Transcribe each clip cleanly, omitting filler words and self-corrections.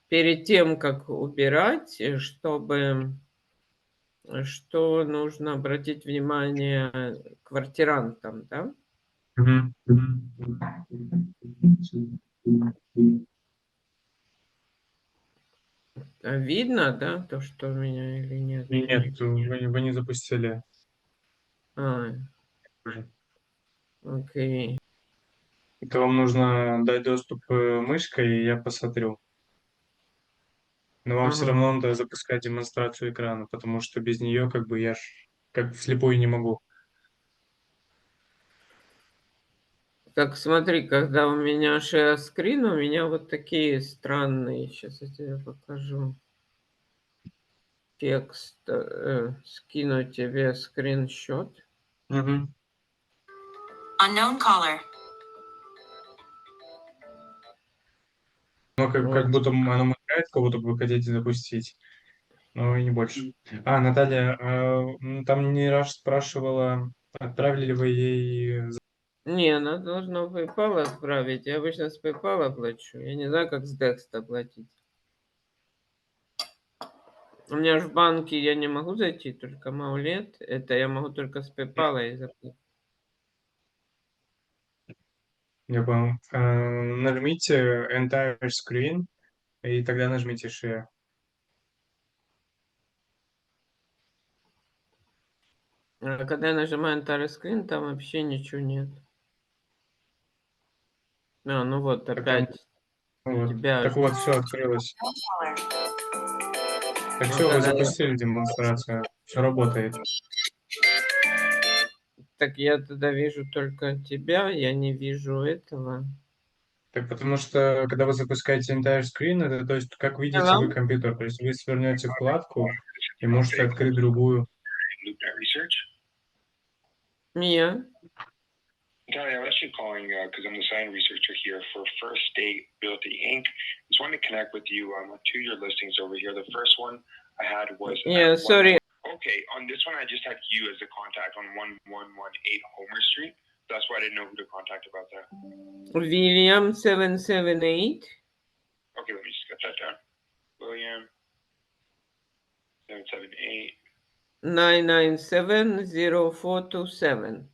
перед тем, как убирать, что нужно обратить внимание квартирантам, да? Мгм. Видно, да, то, что у меня или нет? Нет, вы не запустили. А, окей. Это вам нужно дать доступ мышкой, и я посмотрю. Но вам все Ага. равно надо запускать демонстрацию экрана, потому что без нее как бы я как вслепую не могу. Так, смотри, когда у меня share screen, у меня вот такие странные. Сейчас я тебе покажу. Текст. Скину тебе скриншот. Мгм. Unknown caller. Ну, как Вот. будто оно моргает, как будто бы вы хотите запустить, но и не больше. Наталья, там не раз спрашивала, отправили ли вы ей... Не, она должна в PayPal отправить. Я обычно с PayPal плачу. Я не знаю, как с Декста платить. У меня же в банке я не могу зайти, только малолет. Это я могу только с PayPal и заплатить. Я понял. Нажмите Entire Screen, и тогда нажмите Share. А когда я нажимаю Entire Screen, там вообще ничего нет. Ну вот, Так, там, опять вот. тебя. Так вот, все открылось. Так Ну, все, вы когда я... запустили демонстрацию. Все работает. Так я тогда вижу только тебя, я не вижу этого. Так потому что, когда вы запускаете Entire Screen, это то есть как видите Hello? вы компьютер. То есть вы свернете вкладку и можете открыть другую. Mia? Natalia, I was actually calling because I'm the sign researcher here for First State Realty Inc. Just wanted to connect with you on two of your listings over here. The first one I had was Yeah, sorry. Okay, on this one I just had you as the contact on 1118 Homer Street. That's why I didn't know who to contact about that. William 778 Okay, let me just get that down. William 778. 997 0427.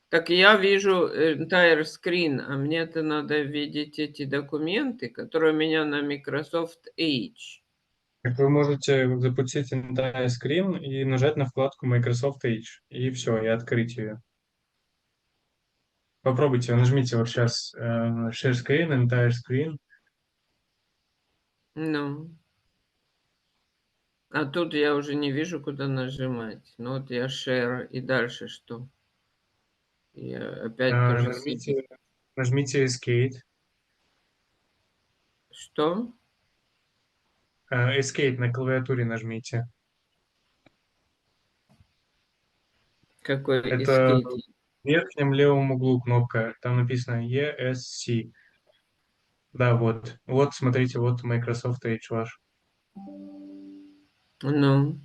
Так я вижу entire screen, а мне-то надо видеть эти документы, которые у меня на Microsoft Edge. Так вы можете запустить Entire Screen и нажать на вкладку Microsoft Edge. И все, и открыть ее. Попробуйте, нажмите вот сейчас Share Screen, Entire Screen. Ну, а тут я уже не вижу, куда нажимать. Ну вот я share, и дальше что? Я опять то же самое. Нажмите Escape. Что? Escape на клавиатуре нажмите. Какой Это escape? в верхнем левом углу кнопка. Там написано ESC. Да, вот. Вот, смотрите, вот Microsoft Edge ваш. Ну,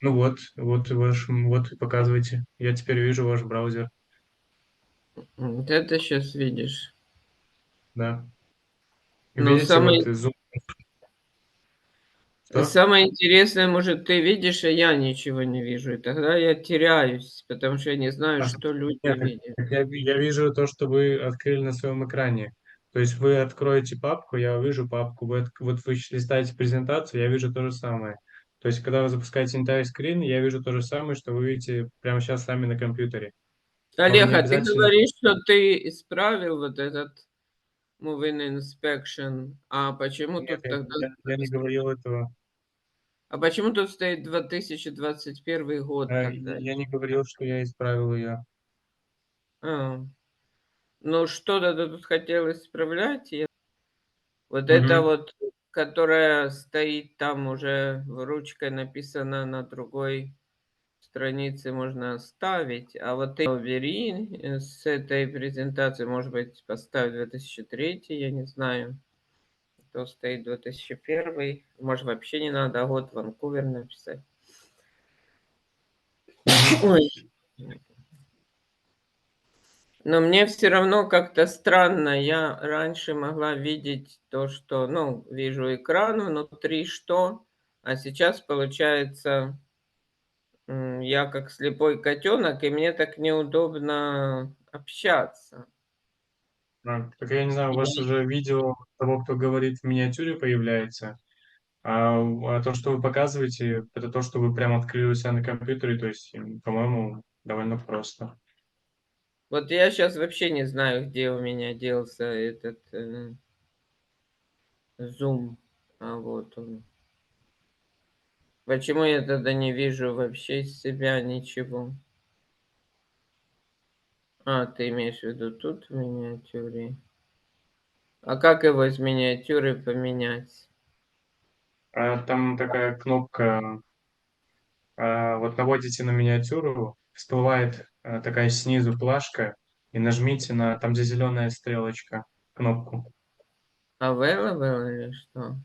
Ну вот ваш, вот показывайте. Я теперь вижу ваш браузер. вот это сейчас видишь. Да. Но Видите, самое, вот Zoom. Что? самое интересное, может, ты видишь, а я ничего не вижу. И тогда я теряюсь, потому что я не знаю, А, что люди Нет, видят. я вижу то, что вы открыли на своем экране. То есть вы откроете папку, я вижу папку. Вот вы листаете презентацию, я вижу то же самое. То есть, когда вы запускаете Entire Screen, я вижу то же самое, что вы видите прямо сейчас сами на компьютере. Вам Олег, не а ты обязательно... говоришь, что ты исправил вот этот moving inspection, а почему Нет, тут тогда... я не говорил этого. А почему тут стоит 2021 год тогда? Я не говорил, что я исправил ее. А, ну что-то ты тут хотел исправлять? Вот это Мгм. вот, которая стоит там уже ручкой написано на другой странице, можно оставить. А вот ты убери с этой презентации, может быть, поставь 2003, я не знаю. То стоит 2001. Может, вообще не надо, а год Ванкувер написать. Мгм. Ой. Но мне все равно как-то странно. Я раньше могла видеть то, что, ну, вижу экран внутри, что, а сейчас получается, я как слепой котенок, и мне так неудобно общаться. Так я не знаю, у вас И уже видео того, кто говорит в миниатюре, появляется, а то, что вы показываете, это то, что вы прям открыли у себя на компьютере, то есть, по-моему, довольно просто. вот я сейчас вообще не знаю, где у меня делся этот, зум. А вот он. Почему я тогда не вижу вообще из себя ничего? А, ты имеешь в виду тут в миниатюре? А как его из миниатюры поменять? Там такая кнопка, вот наводите на миниатюру, всплывает такая снизу плашка, и нажмите на там, где зеленая стрелочка, кнопку. Available или что?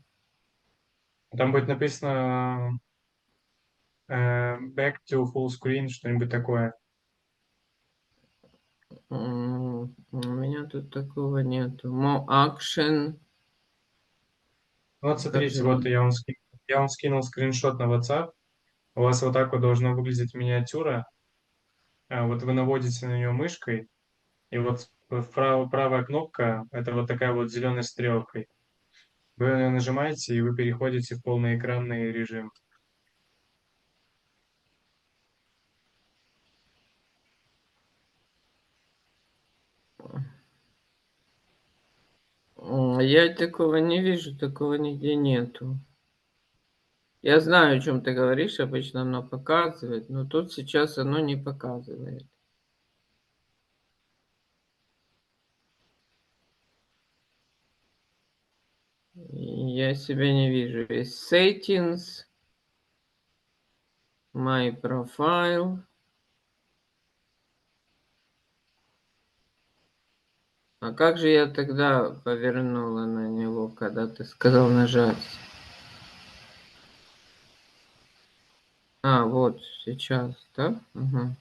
Там будет написано back to full screen, что-нибудь такое. У меня тут такого нету. More action. Ну, вот Как же смотрите, вот мне? я вам скинул скриншот на WhatsApp. У вас вот так вот должна выглядеть миниатюра. Вот вы наводите на нее мышкой, и вот правая кнопка — это вот такая вот зеленой стрелкой. Вы на нее нажимаете, и вы переходите в полноэкранный режим. Я такого не вижу, такого нигде нету. Я знаю, о чем ты говоришь, обычно оно показывает, но тут сейчас оно не показывает. Я себя не вижу. Есть settings, my profile. А как же я тогда повернула на него, когда ты сказал нажать? А, вот, сейчас, да? Ага.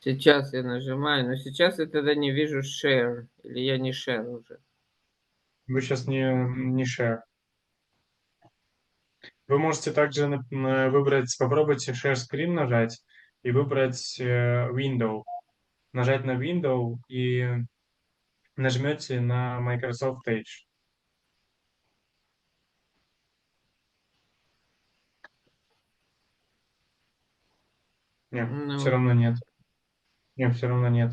Сейчас я нажимаю, но сейчас я тогда не вижу share, или я не share уже. Вы сейчас не share. Вы можете также выбрать, попробуйте share screen нажать и выбрать window. Нажать на window и нажмете на Microsoft Edge. Нет, все Ну, равно нет. Нет, все равно нет.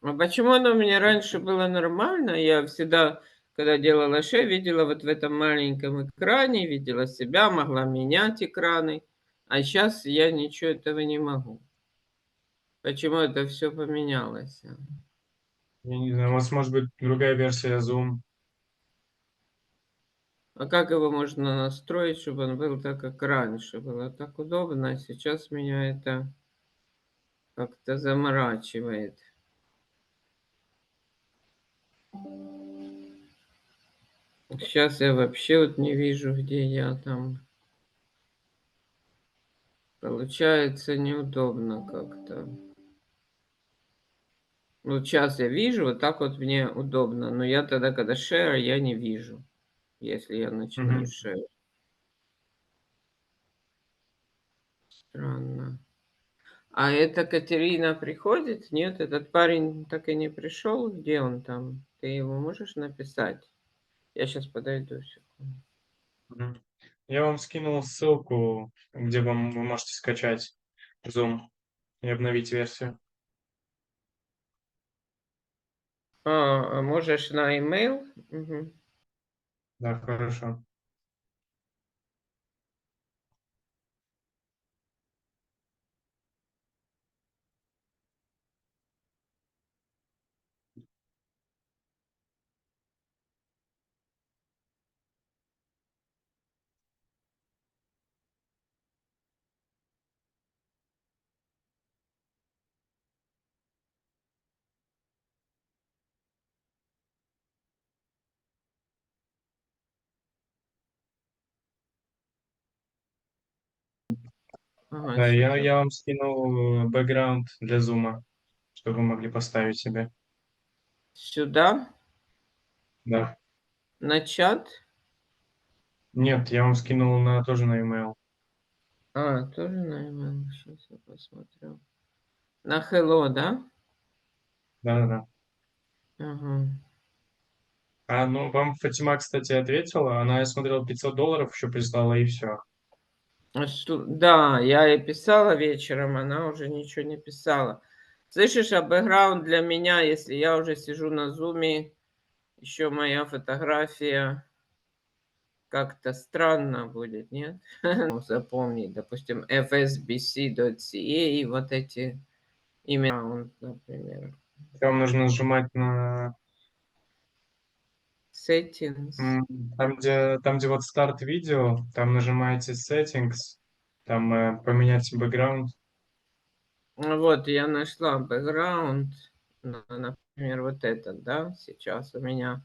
а почему оно у меня раньше было нормально? Я всегда, когда делала share, видела вот в этом маленьком экране, видела себя, могла менять экраны. А сейчас я ничего этого не могу. Почему это все поменялось? Я не знаю, у вас может быть другая версия Zoom. А как его можно настроить, чтобы он был так, как раньше? Было так удобно, а сейчас меня это как-то заморачивает. Сейчас я вообще вот не вижу, где я там. Получается неудобно как-то. Вот сейчас я вижу, вот так вот мне удобно. Но я тогда, когда share, я не вижу, если я начинаю Мгм. share. Странно. А эта Катерина приходит? Нет, этот парень так и не пришел. Где он там? Ты его можешь написать? Я сейчас подойду. Секунду. Мгм. Я вам скинул ссылку, где вы можете скачать Zoom и обновить версию. А можешь на email? Мгм. Да, хорошо. Ага, Да, сейчас. я вам скинул бэкграунд для Zoom. чтобы вы могли поставить себе. Сюда, Да. на чат. Нет, я вам скинул тоже на email. Тоже на email. Сейчас я посмотрю. На hello, да? Да-да-да. Ага. Ну, вам Фатима, кстати, ответила. Она, я смотрел, $500 еще прислала, и все. Да, я ей писала вечером, она уже ничего не писала. Слышишь, а бэкграунд для меня, если я уже сижу на зуме, еще моя фотография как-то странно будет, нет? Ну, запомнить, допустим, fsbc.ca и вот эти имена, например. Вам нужно нажимать на... Settings. Там, где вот старт видео, там нажимаете Settings, там поменять бэкграунд. Вот, я нашла бэкграунд, например, вот этот, да, сейчас у меня.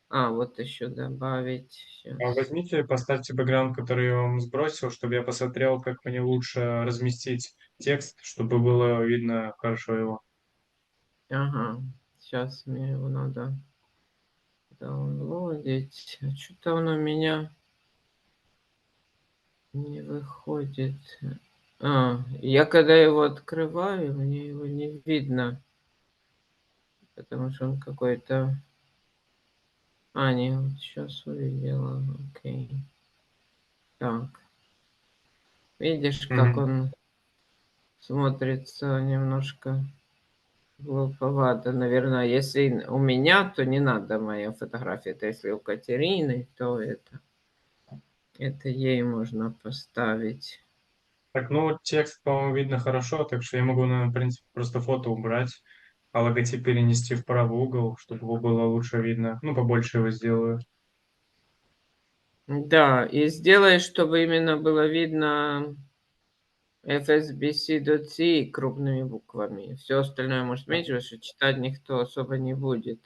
Вот еще добавить. Сейчас. Возьмите, поставьте бэкграунд, который я вам сбросил, чтобы я посмотрел, как мне лучше разместить текст, чтобы было видно хорошо его. Ага. Сейчас мне его надо даунлодить. Что-то он у меня не выходит. Я когда его открываю, мне его не видно. Потому что он какой-то... не, вот сейчас увидела. Окей. Так. Видишь, как Мгм. он смотрится немножко глуповато, наверное. Если у меня, то не надо моя фотография. Это если у Катерины, то это ей можно поставить. Так, ну вот текст, по-моему, видно хорошо, так что я могу, в принципе, просто фото убрать, а логотип перенести в правый угол, чтобы его было лучше видно. Ну, побольше его сделаю. Да, и сделай, чтобы именно было видно fsbc.ca крупными буквами. Все остальное может меньше, потому что читать никто особо не будет.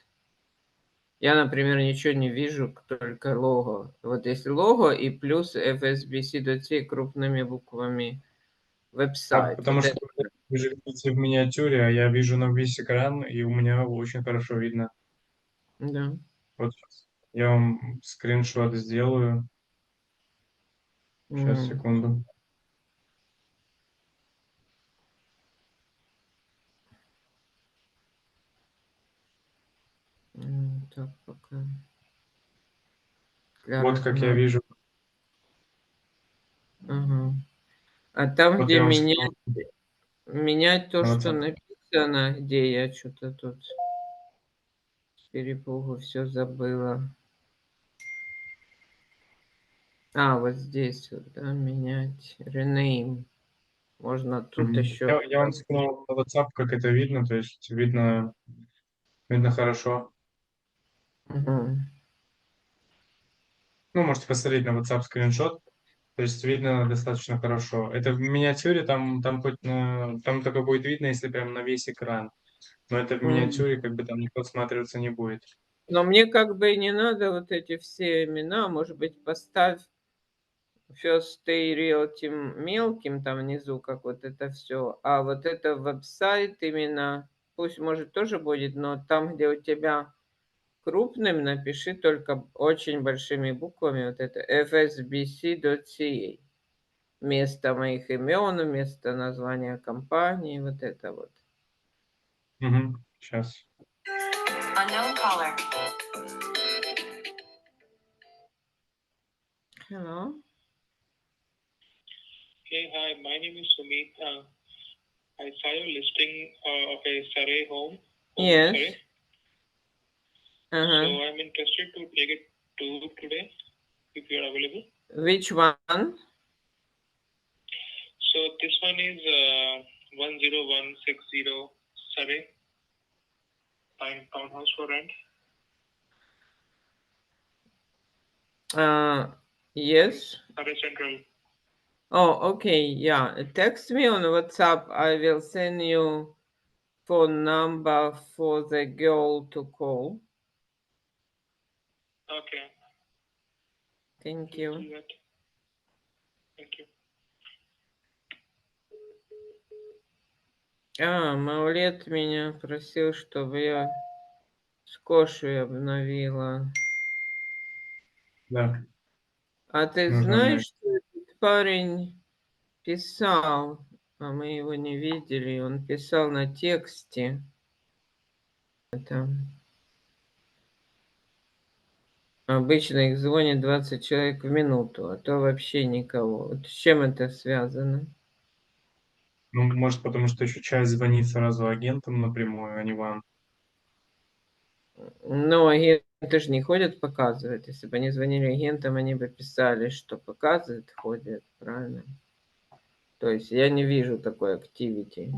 Я, например, ничего не вижу, только лого. Вот если лого и плюс fsbc.ca крупными буквами веб-сайт. Потому Вот что это. вы же видите в миниатюре, а я вижу на весь экран, и у меня очень хорошо видно. Да. Вот сейчас я вам скриншот сделаю. Сейчас, М, секунду. Так, пока. Для Вот как я размера. вижу. Ага. А там, Вот где я вам менять, скинул менять то, на что WhatsApp. написано, где я что-то тут с перепугу все забыла. Вот здесь вот, да, менять. Rename. Можно тут Мгм. еще. Я вам скинул на WhatsApp, как это видно, то есть видно хорошо. Мгм. Ну, можете посмотреть на WhatsApp скриншот, то есть видно достаточно хорошо. Это в миниатюре, там только будет видно, если прям на весь экран. Но это в Мгм. миниатюре, как бы там никто всматриваться не будет. Но мне как бы и не надо вот эти все имена. Может быть, поставь First Day Realty мелким там внизу, как вот это все. А вот это веб-сайт именно, пусть может тоже будет, но там, где у тебя крупным, напиши только очень большими буквами вот это fsbc.ca. Место моих имен, место названия компании, вот это вот. Угу. Сейчас. Unknown caller. Hello. Hey, hi, my name is Sumit. I saw your listing of a Surrey home in Yes. Surrey. So Uh-huh. I'm interested to take a tour today if you're available. Which one? So this one is 10160 Surrey, townhouse for rent. Yes. Surrey Central. Okay. Yeah. Text me on WhatsApp. I will send you phone number for the girl to call. Okay. Thank I'll you. do that. Thank you. Маулет меня просил, чтобы я скошу обновила. Да, А ты нужно знаешь, обновить. что этот парень писал, а мы его не видели, он писал на тексте. Там обычно их звонит 20 человек в минуту, а то вообще никого. Вот с чем это связано? Ну, может, потому что еще часть звонит сразу агентам напрямую, а не вам. Но агенты же не ходят показывать. Если бы они звонили агентам, они бы писали, что показывают, ходят, правильно? То есть я не вижу такой активити.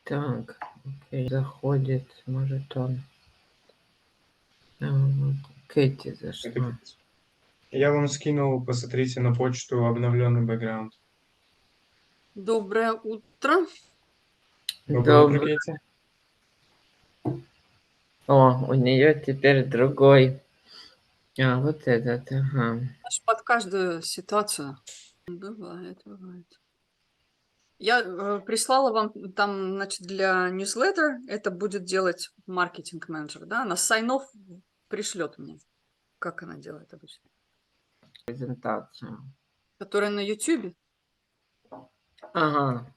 Так, окей, заходит, может он. Вот, Кэти Это зашла. я вам скинул, посмотрите на почту обновленный бэкграунд. Доброе утро. Доброе утро, Добрый. Кетти. О, у нее теперь другой. Вот этот, ага. Аж под каждую ситуацию. Бывает, бывает. Я прислала вам там, значит, для newsletter, это будет делать маркетинг-менеджер, да? Она сайнов пришлет мне. Как она делает обычно? Презентацию. Которая на YouTube? Ага.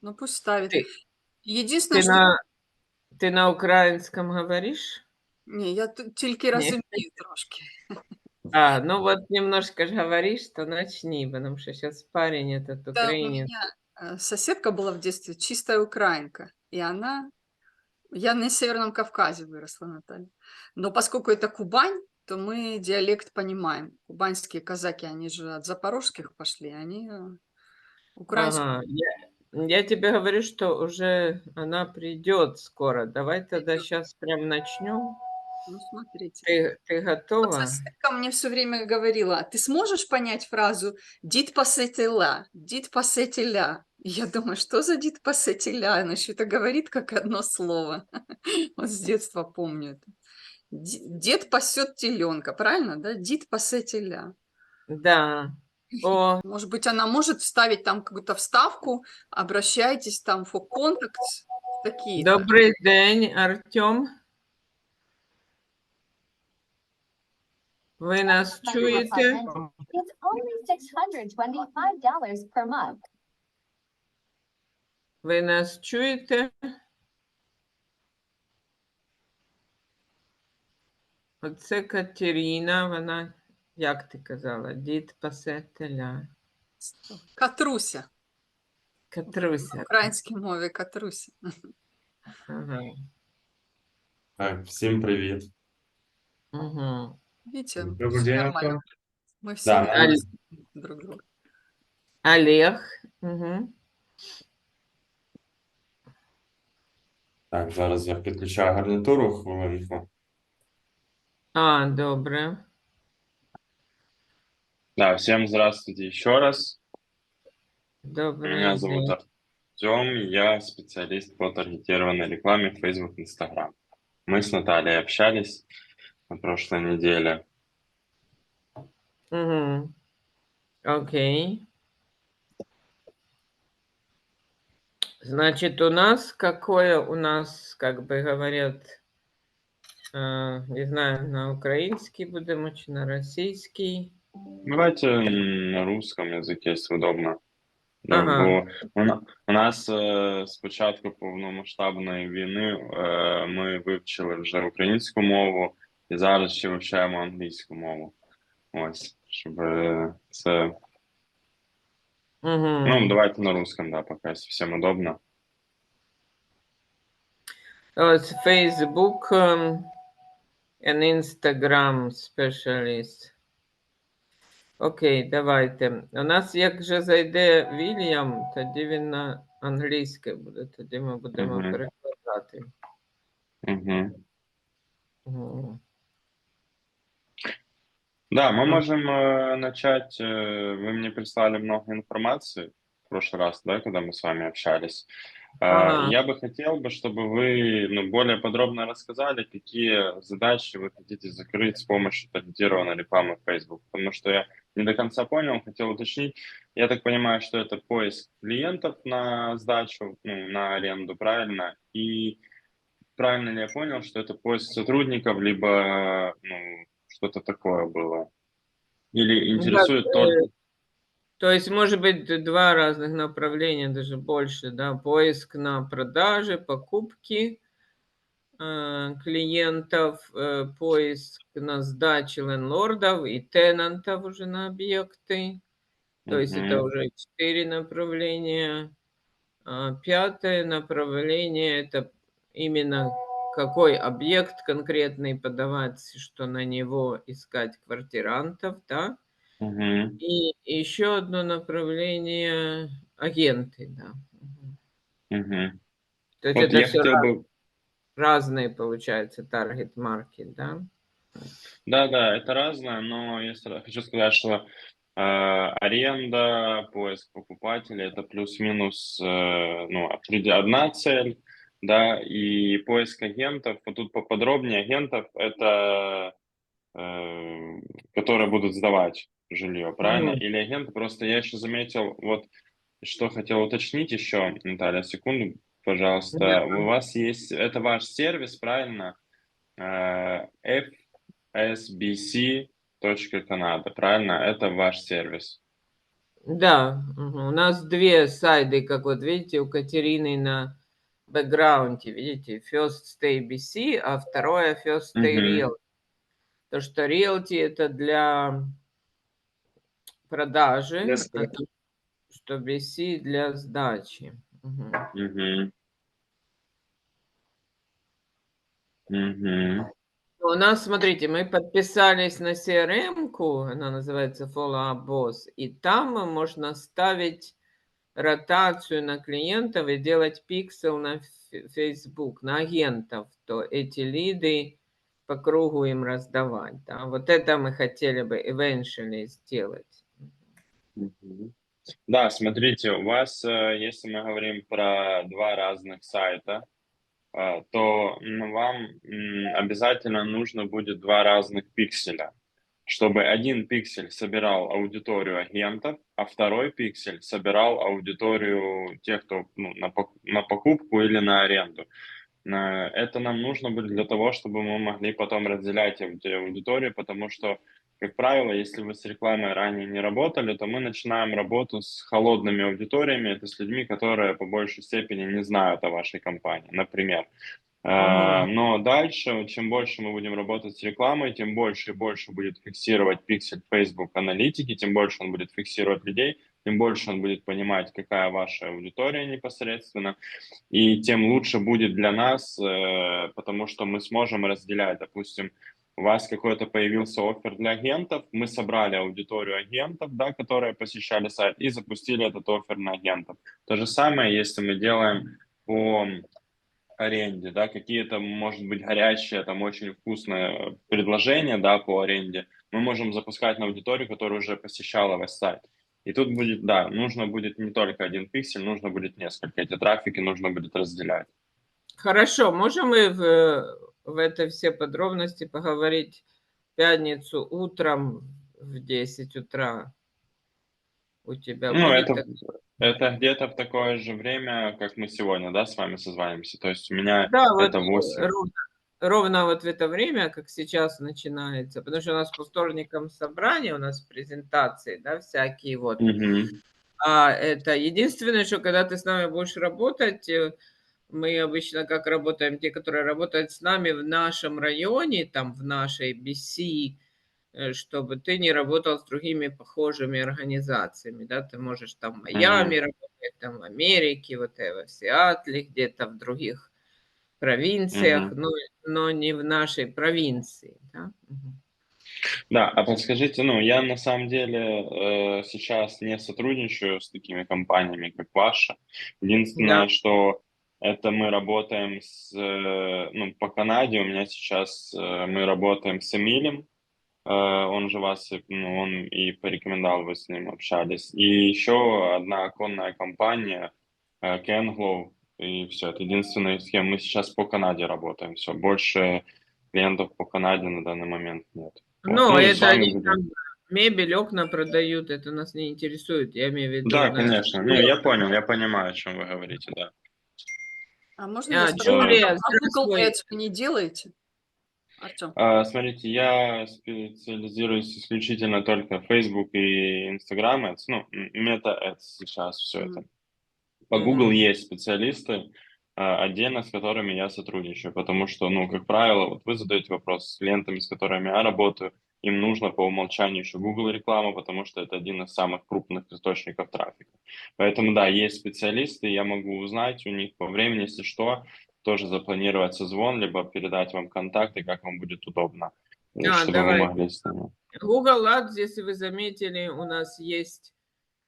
Ну, пусть ставит. Ты, Единственное, ты что... на, ты на украинском говоришь? Не, я тільки Нет. розумію трошки. Ну вот немножко же говоришь, то начни, потому что сейчас парень этот Да, у украинец. меня соседка была в детстве чистая украинка, и она... Я на Северном Кавказе выросла, Наталья. Но поскольку это Кубань, то мы диалект понимаем. Кубанские казаки, они же от запорожских пошли, они украинскую. Ага. Я тебе говорю, что уже она придет скоро. Давай тогда Идёт. сейчас прям начнем. Ну, смотрите. Ты Вот готова? соседка мне все время говорила: ты сможешь понять фразу «дід пасетіля», «дід пасетіля»? И я думаю, что за «дід пасетіля»? Она еще это говорит как одно слово. Вот с детства помню это. Дед пасет теленка, правильно, да? Дід пасетіля. Да. О, Может быть, она может вставить там какую-то вставку, обращайтесь там for contacts такие-то. добрий день, Артем. Ви нас чуєте? It's only $625 per month. Ви нас чуєте? Оце Катерина, вона, як ти казала, дід пасе теля. Катруся. В Катруся. українській мові Катруся. Ага. Так, всім привіт. Угу. Видите, Добрый все день, нормально. Антон. Мы все Да, видим друг друга. Олег. Угу. так, зараз я підключаю гарнітуру хвилинку. Добре. Да, всем здравствуйте еще раз. Добрий Меня зовут день. Артем, я специалист по таргетированной рекламе в Facebook, Instagram. Мы с Натальей общались на прошлой неделе. Угу. Окей. Значит, у нас как бы говорят, не знаю, на украинский будем чи на російський. Давайте на русском языке, если удобно. Ну, Ага. бо у нас з початку повномасштабної війни ми вивчили вже українську мову і зараз ще вивчаємо англійську мову. Ось, щоб це... Угу. Ну, давайте на русском, да, пока, если всем удобно. Ось Facebook and Instagram specialist. Окей, давайте. У нас, як же зайде Вільям, тоді він на англійське буде, тоді ми будемо Мгм. перекладати. Угу. Угу. Да, мы Мгм. можем начать. Вы мне прислали много информации в прошлый раз, да, когда мы с вами общались. Ага. Я бы хотел, чтобы вы более подробно рассказали, какие задачи вы хотите закрыть с помощью таргетированной рекламы в Facebook, потому что я не до конца понял, хотел уточнить. Я так понимаю, что это поиск клиентов на сдачу, на аренду, правильно? И правильно ли я понял, что это поиск сотрудников, либо что-то такое было? Или Да, интересует только... то есть, может быть, два разных направления, даже больше, да, поиск на продажи, покупки клиентов, поиск на сдачи лендлордов и тенантов уже на объекты. То есть это Мгм, уже 4 направления. Пятое направление — это именно какой объект конкретный подавать, что на него искать квартирантов, да. мгм, И еще одно направление — агенты, да. Мгм. мгм. То есть Вот это я все хотел бы... разные, получается, таргет-маркет, да? Да, это разное, но я хочу сказать, что аренда, поиск покупателя — это плюс-минус одна цель, да, и поиск агентов, вот тут поподробнее агентов, это которые будут сдавать жилье, правильно? Мгм. Или агенты, просто я еще заметил, вот что хотел уточнить еще, Наталья, секунду, пожалуйста, у вас есть, это ваш сервис, правильно? FSBC.Canada, правильно? Это ваш сервис. Да, мгм. У нас 2 сайды, как вот видите, у Катерины на бэкграунде, видите, First Stay BC, а второе First Stay Мгм, Real. То, что Realty — это для продажи, а то, что BC — для сдачи. Мгм. мгм, мгм, У нас, смотрите, мы подписались на CRM-ку, она называется Follow Up Boss, и там можно ставить ротацию на клиентов и делать пиксел на Facebook, на агентов, то эти лиды по кругу им раздавать. Да. Вот это мы хотели бы eventually сделать. мгм. Да, смотрите, у вас, если мы говорим про два разных сайта, то вам обязательно нужно будет два разных пикселя, чтобы один пиксель собирал аудиторию агентов, а второй пиксель собирал аудиторию тех, кто на покупку или на аренду. Это нам нужно будет для того, чтобы мы могли потом разделять эти аудитории, потому что, как правило, если вы с рекламой ранее не работали, то мы начинаем работу с холодными аудиториями, это с людьми, которые по большей степени не знают о вашей компании, например. Мгм. Но дальше, чем больше мы будем работать с рекламой, тем больше и больше будет фиксировать пиксель Facebook аналитики, тем больше он будет фиксировать людей, тем больше он будет понимать, какая ваша аудитория непосредственно, и тем лучше будет для нас, потому что мы сможем разделять, допустим, у вас какой-то появился оффер для агентов, мы собрали аудиторию агентов, да, которые посещали сайт, и запустили этот оффер на агентов. То же самое, если мы делаем по аренде, да, какие-то, может быть, горячие, там, очень вкусные предложения, да, по аренде, мы можем запускать на аудиторию, которая уже посещала ваш сайт. И тут будет, да, нужно будет не только один пиксель, нужно будет несколько. Эти трафики нужно будет разделять. Хорошо, можем мы в это все подробности поговорить в пятницу утром в 10 утра? У тебя Ну, будет это, так? это где-то в такое же время, как мы сегодня, да, с вами созванимся. То есть у меня Да, вот это 8. ровно вот в это время, как сейчас начинается, потому что у нас по вторникам собрания, у нас презентации, да, всякие вот. Мгм. Это единственное, что когда ты с нами будешь работать, мы обычно как работаем, те, которые работают с нами в нашем районе, там в нашей BC, чтобы ты не работал с другими похожими организациями, да, ты можешь там в Майами Мгм. работать, там в Америке, вот в Сиатле, где-то в других провинциях, Мгм. но не в нашей провинции, да. Мгм. Да, а подскажите, я на самом деле сейчас не сотрудничаю с такими компаниями, как ваша. Да. Единственное, что это мы работаем по Канаде у меня сейчас мы работаем с Эмилем, он же вас, он и порекомендовал, вы с ним общались. И еще одна оконная компания, Kenglove, и все. Это единственная схема. Мы сейчас по Канаде работаем, все. Больше клиентов по Канаде на данный момент нет. Вот. Но Ну, с это вами они будем. там мебель, окна продают, это нас не интересует. Я имею в виду Да, на... конечно. Ну, я понял, я понимаю, о чем вы говорите, да. А можно я спрошу, Джулия, а Google здравствуй. Ads вы не делаете, Артем? Смотрите, я специализируюсь исключительно только в Facebook и Instagram Ads, ну, Meta Ads сейчас все это. По Google есть специалисты отдельно, с которыми я сотрудничаю, потому что, ну, как правило, вот вы задаете вопрос с клиентами, с которыми я работаю, им нужно по умолчанию еще Google реклама, потому что это один из самых крупных источников трафика. Поэтому, да, есть специалисты, я могу узнать у них по времени, если что, тоже запланировать созвон, либо передать вам контакты, как вам будет удобно, чтобы вы Давай. могли с ними. Google Ads, если вы заметили, у нас есть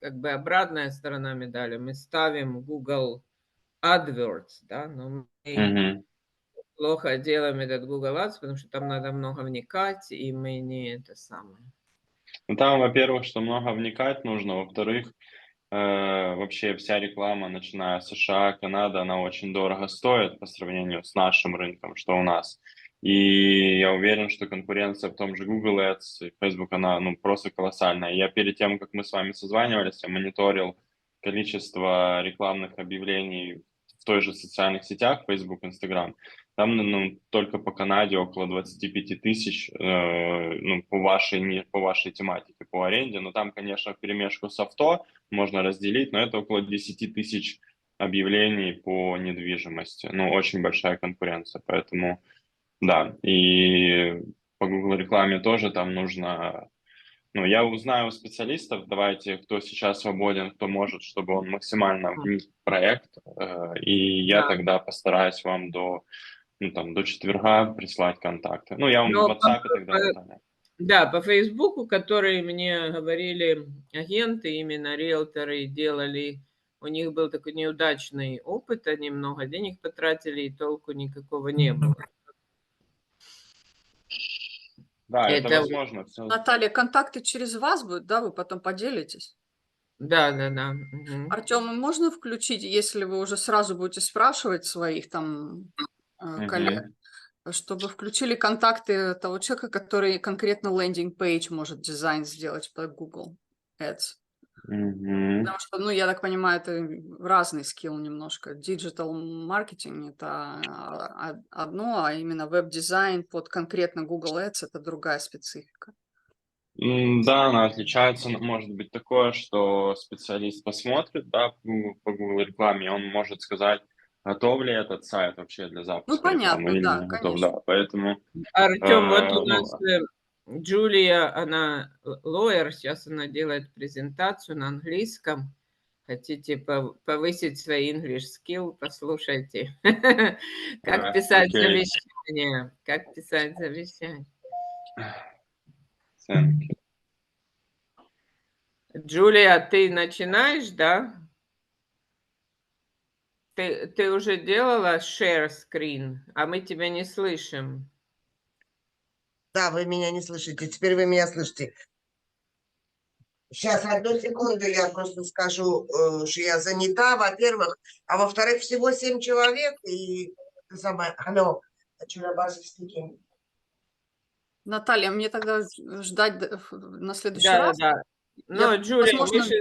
как бы обратная сторона медали. Мы ставим Google AdWords, да, но мы плохо делаем этот Google Ads, потому что там надо много вникать, и мы не это самое. Ну, там, во-первых, что много вникать нужно, во-вторых, вообще вся реклама, начиная с США, Канада, она очень дорого стоит по сравнению с нашим рынком, что у нас. И я уверен, что конкуренция в том же Google Ads и Facebook, она ну, просто колоссальная. Я перед тем, как мы с вами созванивались, я мониторил количество рекламных объявлений в той же социальных сетях, Facebook, Instagram. Там ну, только по Канаде около 25 тысяч ну, по вашей тематике, по аренде. Но там, конечно, вперемешку с авто можно разделить, но это около 10 тысяч объявлений по недвижимости. Ну, очень большая конкуренция, поэтому да. И по Google рекламе тоже там нужно... Ну, я узнаю у специалистов, давайте, кто сейчас свободен, кто может, чтобы он максимально вник в проект, и я тогда постараюсь вам ну, там, до четверга прислать контакты. Ну, я вам в Но WhatsApp тогда отправлю. да, по Фейсбуку, которые мне говорили агенты, именно риэлторы делали, у них был такой неудачный опыт, они много денег потратили, и толку никакого не было. Да, это Это возможно. Всё. Наталья, контакты через вас будут, да, вы потом поделитесь? да. Мгм. Артем, можно включить, если вы уже сразу будете спрашивать своих там коллег, чтобы включили контакты того человека, который конкретно лендинг-пейдж может дизайн сделать по Google Ads? Потому что, ну, я так понимаю, это разный скилл немножко. Digital маркетинг – это одно, а именно веб-дизайн под конкретно Google Ads – это другая специфика. Да, она отличается. Может быть такое, что специалист посмотрит, да, по Google рекламе, и он может сказать, готов ли этот сайт вообще для Ну, запуска рекламы понятно, или да, не готов. конечно. Да, поэтому, Артем, вот у ну, нас Джулия, она лоер, сейчас она делает презентацию на английском. Хотите повысить свои English skill, послушайте. Как писать окей. завещание. Как писать завещание. Thank you. Джулия, ты начинаешь, да? Ты уже делала share screen, а мы тебя не слышим. Да, вы меня не слышите. Теперь вы меня слышите. Сейчас, одну секунду, я просто скажу, что я занята, во-первых. А во-вторых, всего 7 человек, и самое, алло, хочу на Basel speaking. Наталья, мне тогда ждать на следующий раз? Да. Но, Джулия, возможно,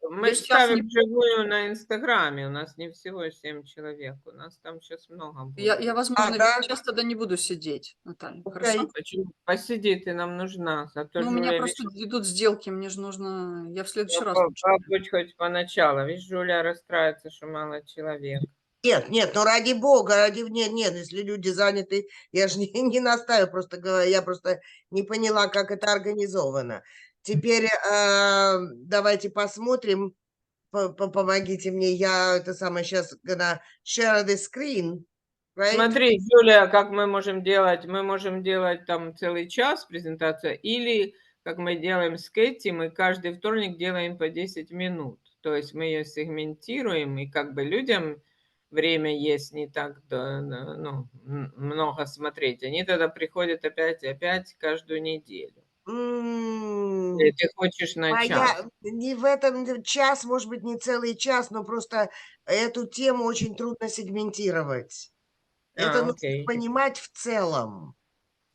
мы я сейчас ставим живую на Инстаграме. У нас не всего 7 человек. У нас там сейчас много будет. Я, возможно, да? сейчас тогда не буду сидеть, Наталья. Окей. Хорошо? Почему? Посиди, ты нам нужна. Зато Ну, у меня Джулия, просто идут сделки, мне же нужно... Я в следующий раз... побудь хоть поначалу. Видишь, Джулия расстраивается, что мало человек. Нет, ну ради бога, нет, если люди заняты, я же не настаиваю, просто говорю, я просто не поняла, как это организовано. Теперь давайте посмотрим, помогите мне, я это самое сейчас gonna share the screen, right? Смотри, Юля, как мы можем делать? Мы можем делать там целый час презентация, или, как мы делаем с Кэти, мы каждый вторник делаем по 10 минут. То есть мы ее сегментируем, и как бы людям время есть не так ну, много смотреть. Они тогда приходят опять каждую неделю. Или ты хочешь на час? не в этом час, может быть, не целый час, но просто эту тему очень трудно сегментировать. Это нужно Окей. понимать в целом.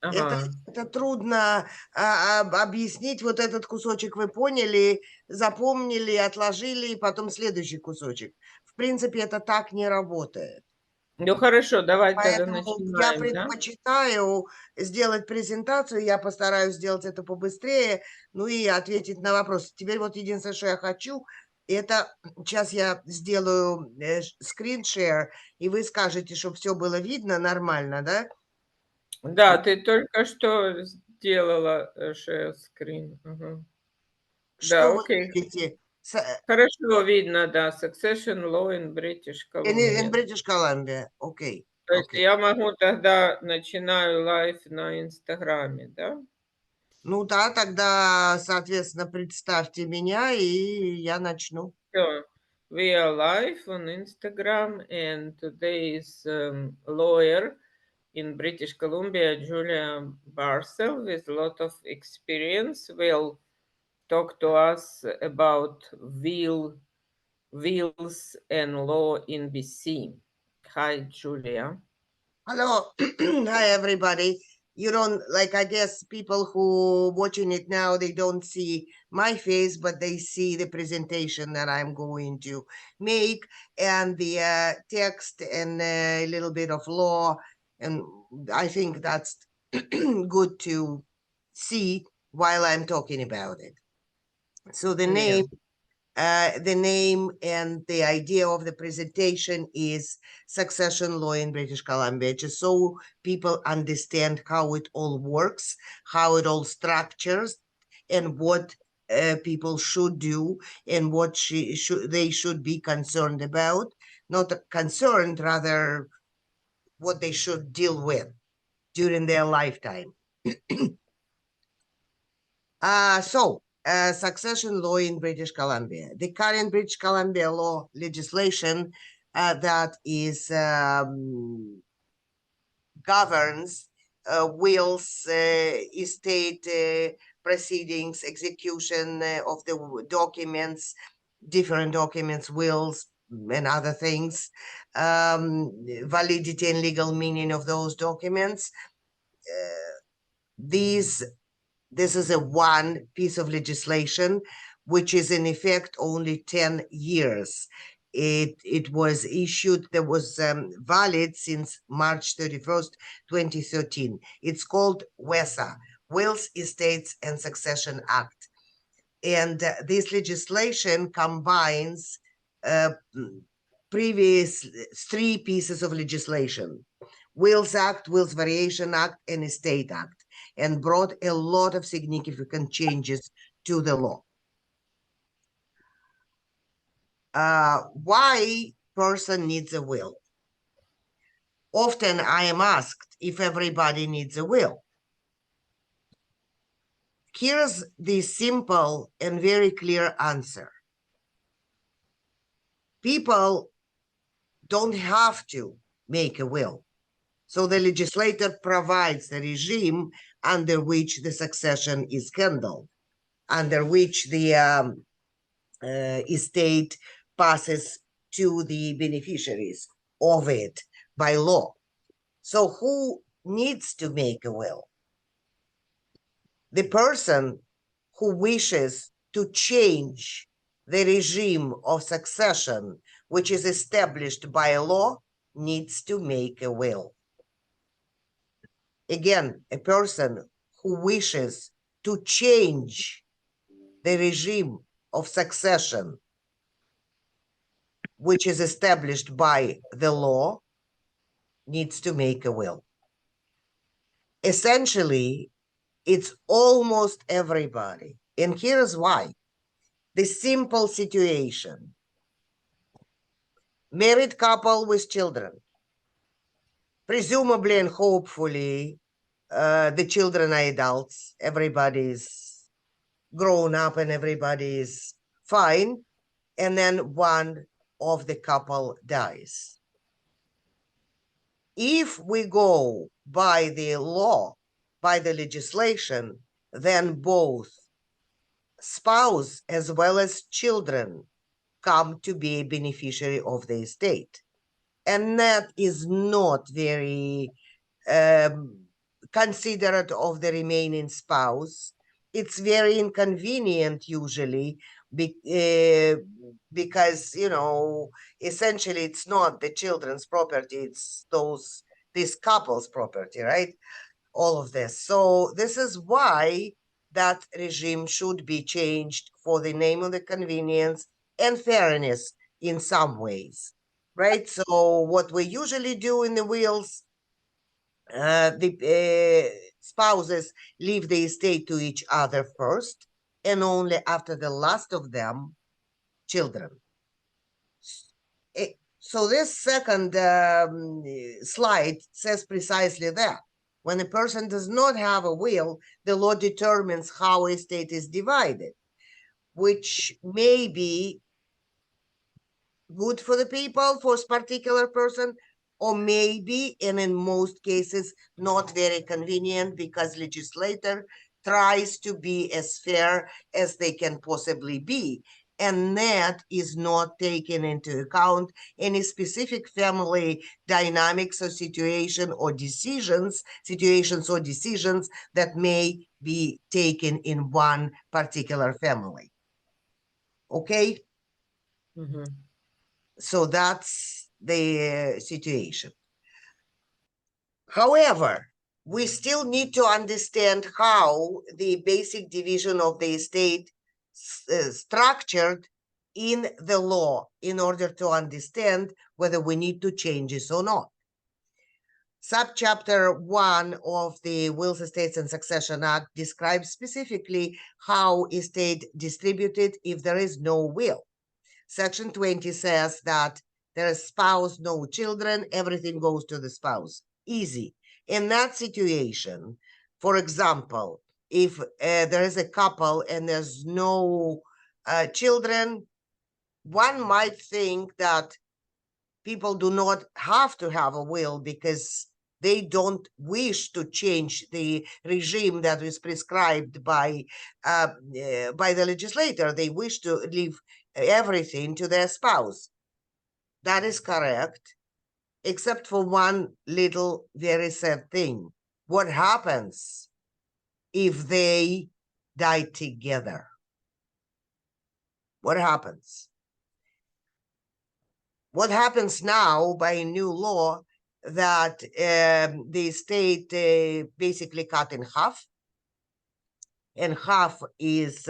Ага. Это трудно объяснить. Вот этот кусочек вы поняли, запомнили, отложили, и потом следующий кусочек. В принципе, это так не работает. Ну хорошо, давай тогда Поэтому я начинаем, да? предпочитаю сделать презентацию, я постараюсь сделать это побыстрее, ну и ответить на вопросы. Теперь вот единственное, что я хочу, это сейчас я сделаю скриншер, и вы скажете, чтобы все было видно нормально, да? Да, ты только что сделала share screen. Ага. Что Да, вы окей. видите? Хорошо видно, да. Succession Law in British In Columbia. British Columbia, окей. То есть я могу тогда начинаю лайв на Инстаграме, да? Ну да, тогда, соответственно, представьте меня, и я начну. So we are live on Instagram, and today's lawyer in British Columbia, Julia Basel, with a lot of experience, will talk to us about wills and law in BC. Hi, Julia. Hello, hi everybody. You don't like, I guess people who watching it now, they don't see my face, but they see the presentation that I'm going to make and the text and a little bit of law. And I think that's good to see while I'm talking about it. So the Yeah. name and the idea of the presentation is Succession Law in British Columbia, just so people understand how it all works, how it all structures, and what people should do and what they should be concerned about. Not concerned, rather what they should deal with during their lifetime. Succession law in British Columbia. The current British Columbia law legislation that is governs wills, estate proceedings, execution of the documents, different documents, wills, and other things, validity and legal meaning of those documents. This is a one piece of legislation which is in effect only 10 years. It was issued, that was valid since March 31st, 2013. It's called WESA, Wills, Estates and Succession Act. And this legislation combines previous three pieces of legislation: Wills Act, Wills Variation Act, and Estate Act, and brought a lot of significant changes to the law. Why person needs a will? Often I am asked if everybody needs a will. Here's the simple and very clear answer. People don't have to make a will. So the legislator provides the regime under which the succession is handled, under which the estate passes to the beneficiaries of it by law. So who needs to make a will? The person who wishes to change the regime of succession, which is established by law, needs to make a will. Again, a person who wishes to change the regime of succession, which is established by the law, needs to make a will. Essentially, it's almost everybody. And here's why. The simple situation. Married couple with children. Presumably and hopefully, the children are adults. Everybody's grown up and everybody's fine. And then one of the couple dies. If we go by the law, by the legislation, then both spouse as well as children come to be a beneficiary of the estate. And that is not very considerate of the remaining spouse. It's very inconvenient usually because, you know, essentially it's not the children's property, it's this couple's property, right? All of this. So this is why that regime should be changed for the name of the convenience and fairness in some ways, right? So what we usually do in the wills, the spouses leave the estate to each other first, and only after the last of them, children. So this second slide says precisely that. When a person does not have a will, the law determines how a estate is divided, which may be good for the people, for a particular person, or maybe, and in most cases, not very convenient because legislator tries to be as fair as they can possibly be. And that is not taken into account any specific family dynamics or situations or decisions that may be taken in one particular family. Okay? Мгм. So that's the situation. However, we still need to understand how the basic division of the estate structured in the law in order to understand whether we need to change this or not. Subchapter 1 of the Wills, Estates and Succession Act describes specifically how estate distributed if there is no will. Section 20 says that there is spouse, no children, everything goes to the spouse. Easy. In that situation, for example, if there is a couple and there's no children, one might think that people do not have to have a will because they don't wish to change the regime that is prescribed by the legislator. They wish to leave everything to their spouse. That is correct, except for one little very sad thing. What happens if they die together? What happens? What happens now by new law that the estate basically cut in half, and half is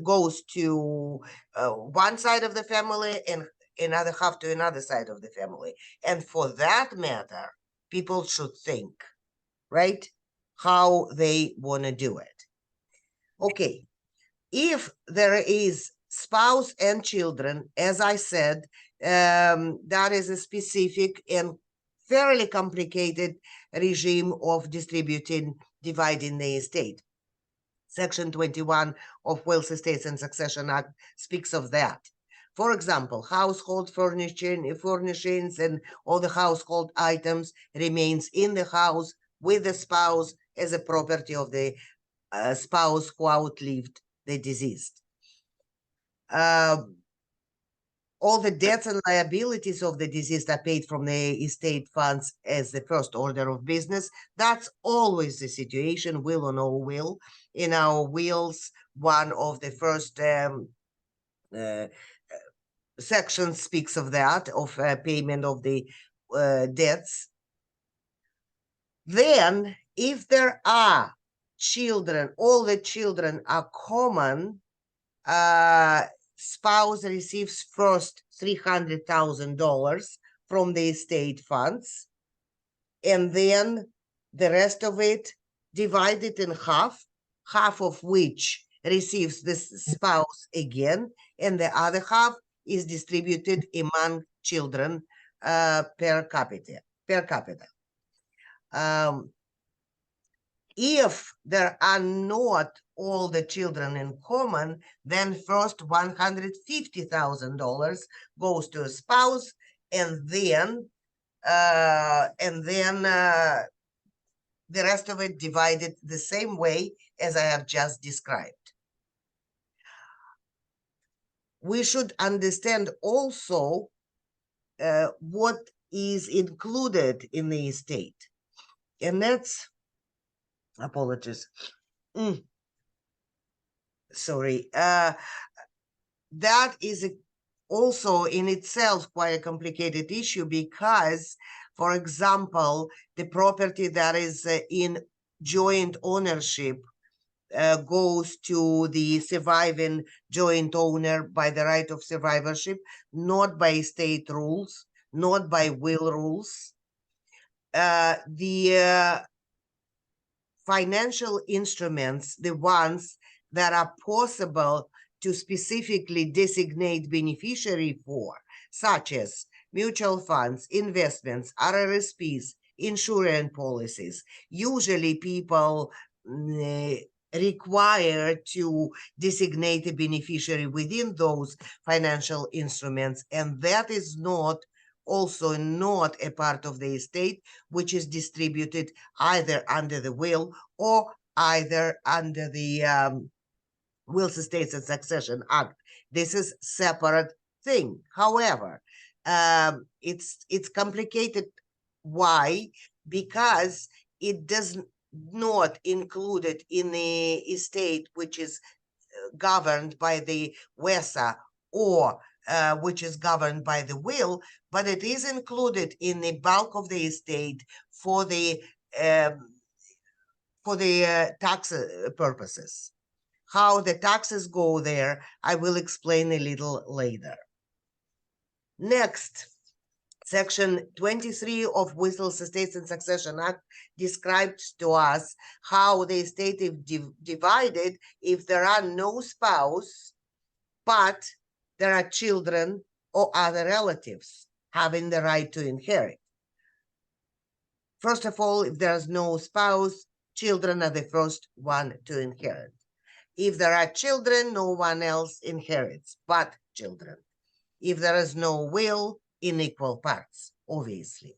goes to one side of the family and another half to another side of the family. And for that matter, people should think, right, how they want to do it. Okay, if there is spouse and children, as I said, that is a specific and fairly complicated regime of dividing the estate. Section 21 of Wills, Estates and Succession Act speaks of that. For example, household furnishings and all the household items remains in the house with the spouse as a property of the spouse who outlived the deceased. All the debts and liabilities of the deceased are paid from the estate funds as the first order of business. That's always the situation, will or no will. In our wills, one of the first sections speaks of that, of payment of the debts. Then, if there are children, all the children are common, spouse receives first $300,000 from the estate funds, and then the rest of it divided in half of which receives the spouse again, and the other half is distributed among children per capita. If there are not all the children in common, then first $150,000 goes to a spouse, and then the rest of it divided the same way as I have just described. We should understand also what is included in the estate. And that's, apologies. Sorry. That is also in itself quite a complicated issue because, for example, the property that is in joint ownership goes to the surviving joint owner by the right of survivorship, not by estate rules, not by will rules. The financial instruments, the ones that are possible to specifically designate beneficiary for, such as mutual funds, investments, RRSPs, insurance policies. Usually people require to designate a beneficiary within those financial instruments, and that is not also not a part of the estate, which is distributed either under the will or either under the Wills, Estates and Succession Act. This is separate thing. However, it's complicated. Why? Because it does not include it in the estate which is governed by the WESA or which is governed by the will, but it is included in the bulk of the estate for the tax purposes. How the taxes go there, I will explain a little later. Next, Section 23 of Wills, Estates and Succession Act describes to us how the estate is divided if there are no spouse, but there are children or other relatives having the right to inherit. First of all, if there is no spouse, children are the first one to inherit. If there are children, no one else inherits but children. If there is no will, in equal parts, obviously.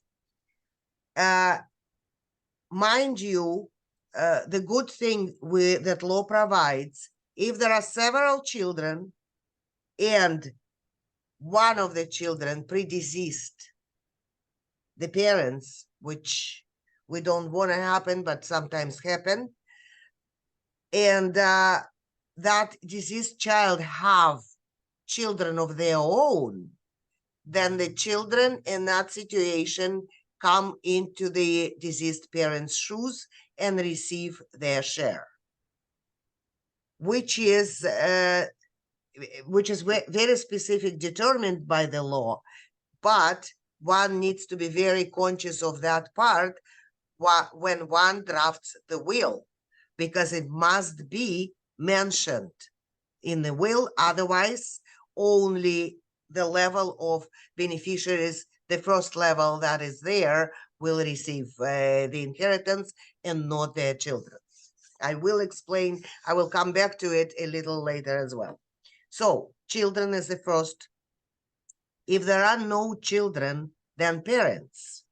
Mind you, the good thing that law provides, if there are several children and one of the children predeceased the parents, which we don't want to happen, but sometimes happen, and that deceased child have children of their own, then the children in that situation come into the deceased parents' shoes and receive their share, which is very specific, determined by the law, but one needs to be very conscious of that part when one drafts the will, because it must be mentioned in the will, otherwise only the level of beneficiaries, the first level that is there, will receive the inheritance and not their children. I will explain, I will come back to it a little later as well. So, children is the first. If there are no children, then parents.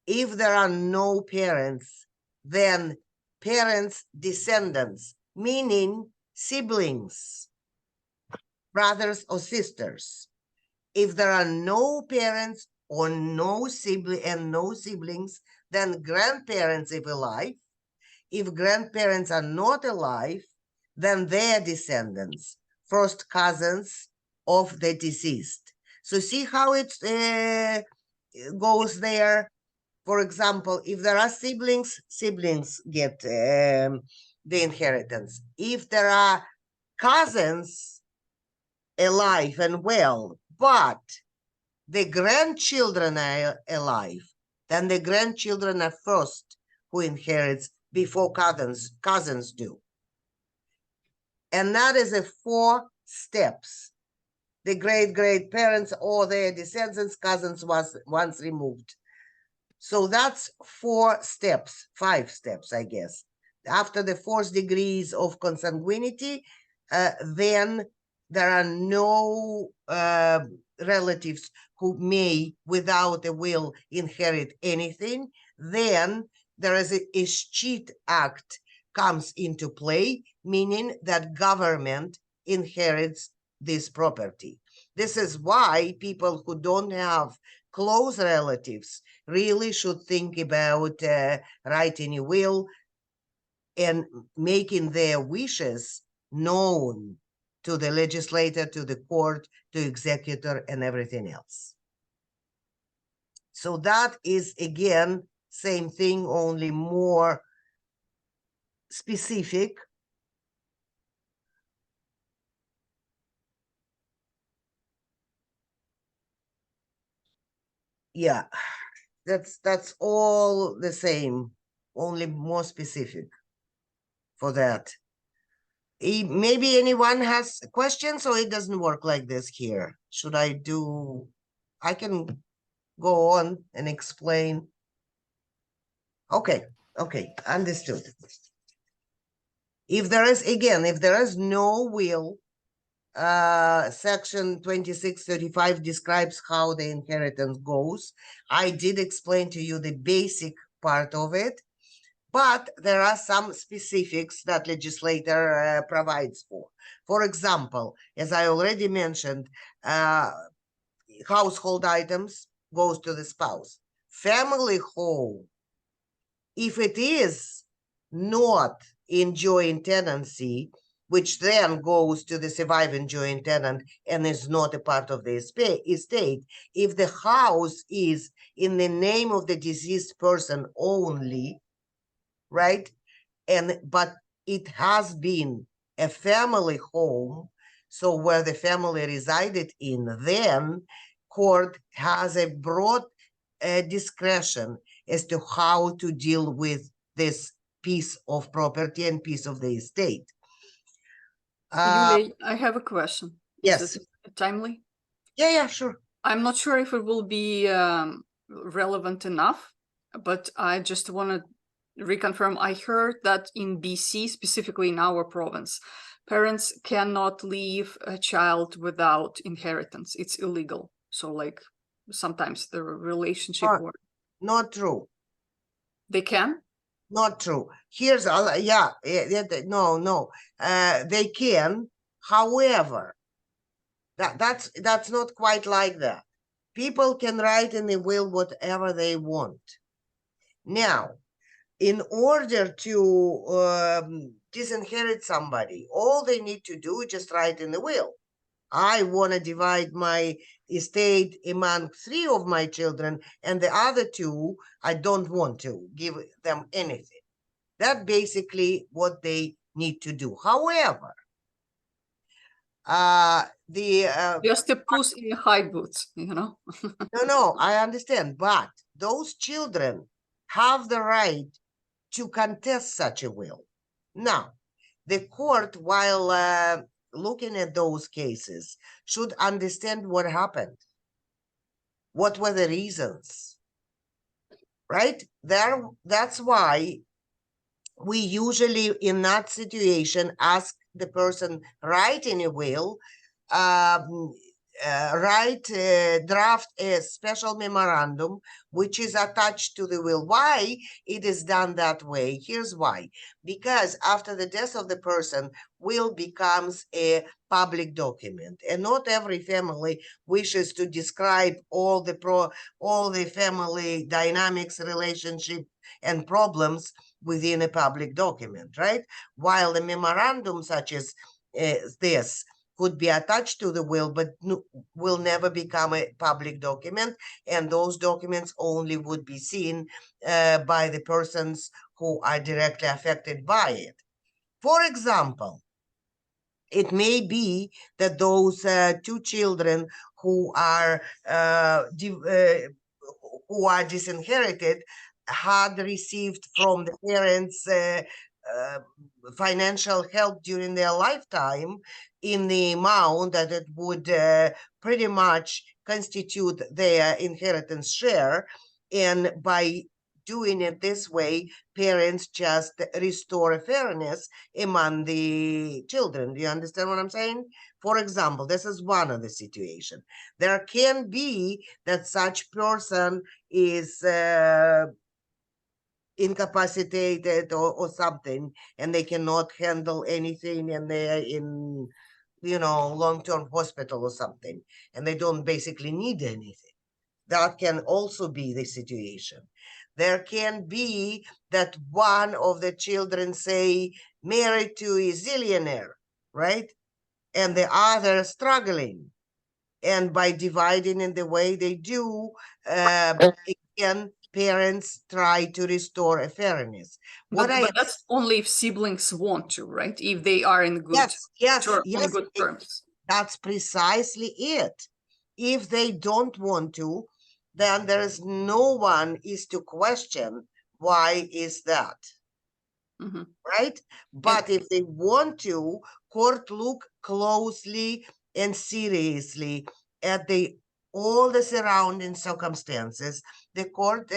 If there are no parents, then parents' descendants, meaning siblings, brothers or sisters. If there are no parents or no siblings, then grandparents if alive. If grandparents are not alive, then their descendants, first cousins of the deceased. So see how it goes there. For example, if there are siblings, siblings get the inheritance. If there are cousins alive and well, but the grandchildren are alive, then the grandchildren are first who inherits before cousins do. And that is a 4 steps. The great parents or their descendants, cousins once removed. So that's 4 steps, 5 steps, I guess. After the 4th degrees of consanguinity, then there are no relatives who may, without a will, inherit anything. Then there is a Escheat Act comes into play, meaning that government inherits this property. This is why people who don't have close relatives really should think about writing a will and making their wishes known to the legislator, to the court, to executor, and everything else. So that is, again, same thing, only more specific. Yeah, that's all the same, only more specific for that. Maybe anyone has questions, or it doesn't work like this here. Should I do, I can go on and explain. Okay, understood. If there is, again, if there is no will, section 2635 describes how the inheritance goes. I did explain to you the basic part of it, but there are some specifics that legislator provides for. For example, as I already mentioned, household items goes to the spouse. Family home, if it is not in joint tenancy, which then goes to the surviving joint tenant and is not a part of the estate, if the house is in the name of the deceased person only, right? But it has been a family home, so where the family resided in, then court has a broad discretion as to how to deal with this piece of property and piece of the estate. Yulia, I have a question. Yes. Is this timely? Yeah, sure. I'm not sure if it will be relevant enough, but I just want to reconfirm. I heard that in BC, specifically in our province, parents cannot leave a child without inheritance. It's illegal. So like sometimes the relationship work. Not true. They can? Not true. Here's no. They can. However, that's not quite like that. People can write in the will whatever they want. Now, in order to disinherit somebody, all they need to do is just write in the will. I want to divide my estate among 3 of my children, and the other 2, I don't want to give them anything. That's basically what they need to do. However, just a puss in the high boots, you know? No, I understand, but those children have the right to contest such a will. Now, the court, while looking at those cases, should understand what happened. What were the reasons? Right? That's why we usually, in that situation, ask the person writing a will, draft a special memorandum which is attached to the will. Why it is done that way? Here's why. Because after the death of the person, will becomes a public document, and not every family wishes to describe all the family dynamics, relationship, and problems within a public document, right? While a memorandum such as this could be attached to the will, but will never become a public document, and those documents only would be seen by the persons who are directly affected by it. For example, it may be that those 2 children who are disinherited had received from the parents financial help during their lifetime in the amount that it would pretty much constitute their inheritance share. And by doing it this way, parents just restore a fairness among the children. Do you understand what I'm saying? For example, this is one of the situation. There can be that such person is incapacitated or something, and they cannot handle anything, and they're in, long-term hospital or something, and they don't basically need anything. That can also be the situation. There can be that one of the children, say, married to a zillionaire, right? And the other struggling. And by dividing in the way they do, again, parents try to restore a fairness. But that's only if siblings want to, right? If they are in good on good terms. That's precisely it. If they don't want to, then there is no one is to question why is that, right? But if they want to, court look closely and seriously at all the surrounding circumstances. The court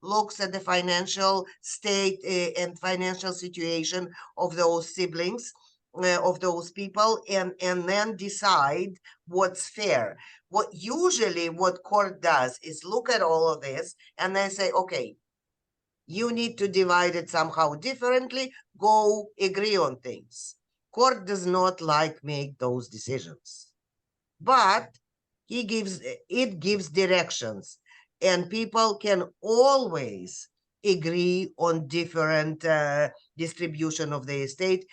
looks at the financial state and financial situation of those siblings, of those people, and then decide what's fair. What court does is look at all of this and then say, okay, you need to divide it somehow differently, go agree on things. Court does not make those decisions, but it gives directions, and people can always agree on different distribution of the estate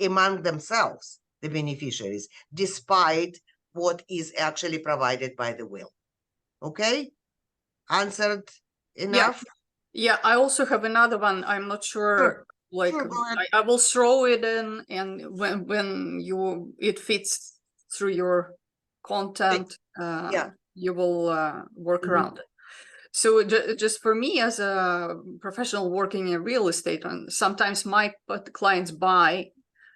among themselves, the beneficiaries, despite what is actually provided by the will. Okay? Answered enough? Yeah, I also have another one. I'm not sure. Sure, I will throw it in, and when it fits through your content, you will work around it. So just for me as a professional working in real estate, and sometimes my clients buy,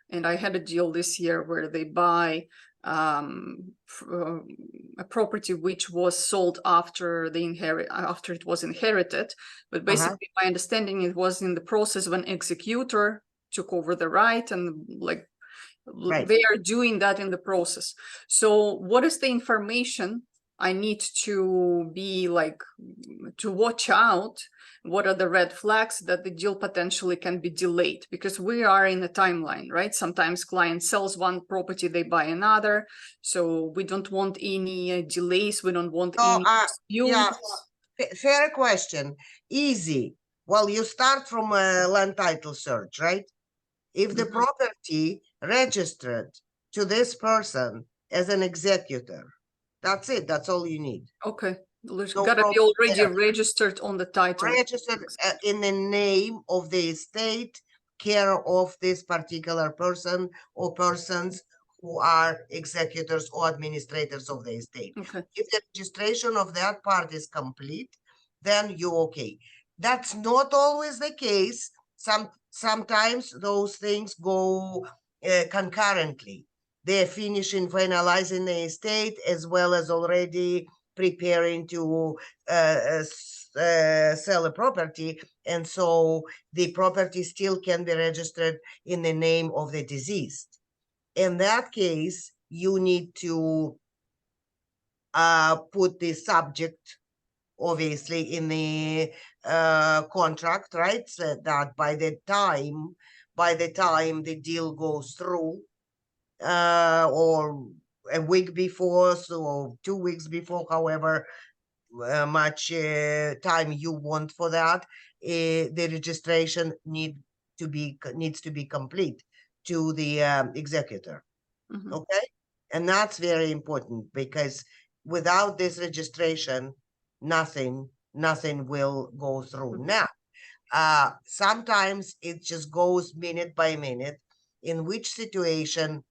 and I had a deal this year where they buy a property which was sold after it was inherited, but basically my understanding, it was in the process when executor took over the right, and they are doing that in the process. So what is the information I need to be to watch out? What are the red flags that the deal potentially can be delayed? Because we are in a timeline, right? Sometimes client sells one property, they buy another. So we don't want any delays. We don't want any disputes. Fair question. Easy. Well, you start from a land title search, right? If the property registered to this person as an executor, that's it. That's all you need. Okay. It's got to be already registered on the title. Registered in the name of the estate, care of this particular person or persons who are executors or administrators of the estate. Okay. If the registration of that part is complete, then you're okay. That's not always the case. Sometimes those things go concurrently. They're finishing, finalizing the estate, as well as already preparing to sell a property, and so the property still can be registered in the name of the deceased. In that case, you need to put the subject, obviously, in the contract, right? So that by the time the deal goes through, or a week before, so 2 weeks before, however much time you want for that, the registration needs to be complete to the executor. Okay, and that's very important, because without this registration, nothing will go through. Now, sometimes it just goes minute by minute, in which situation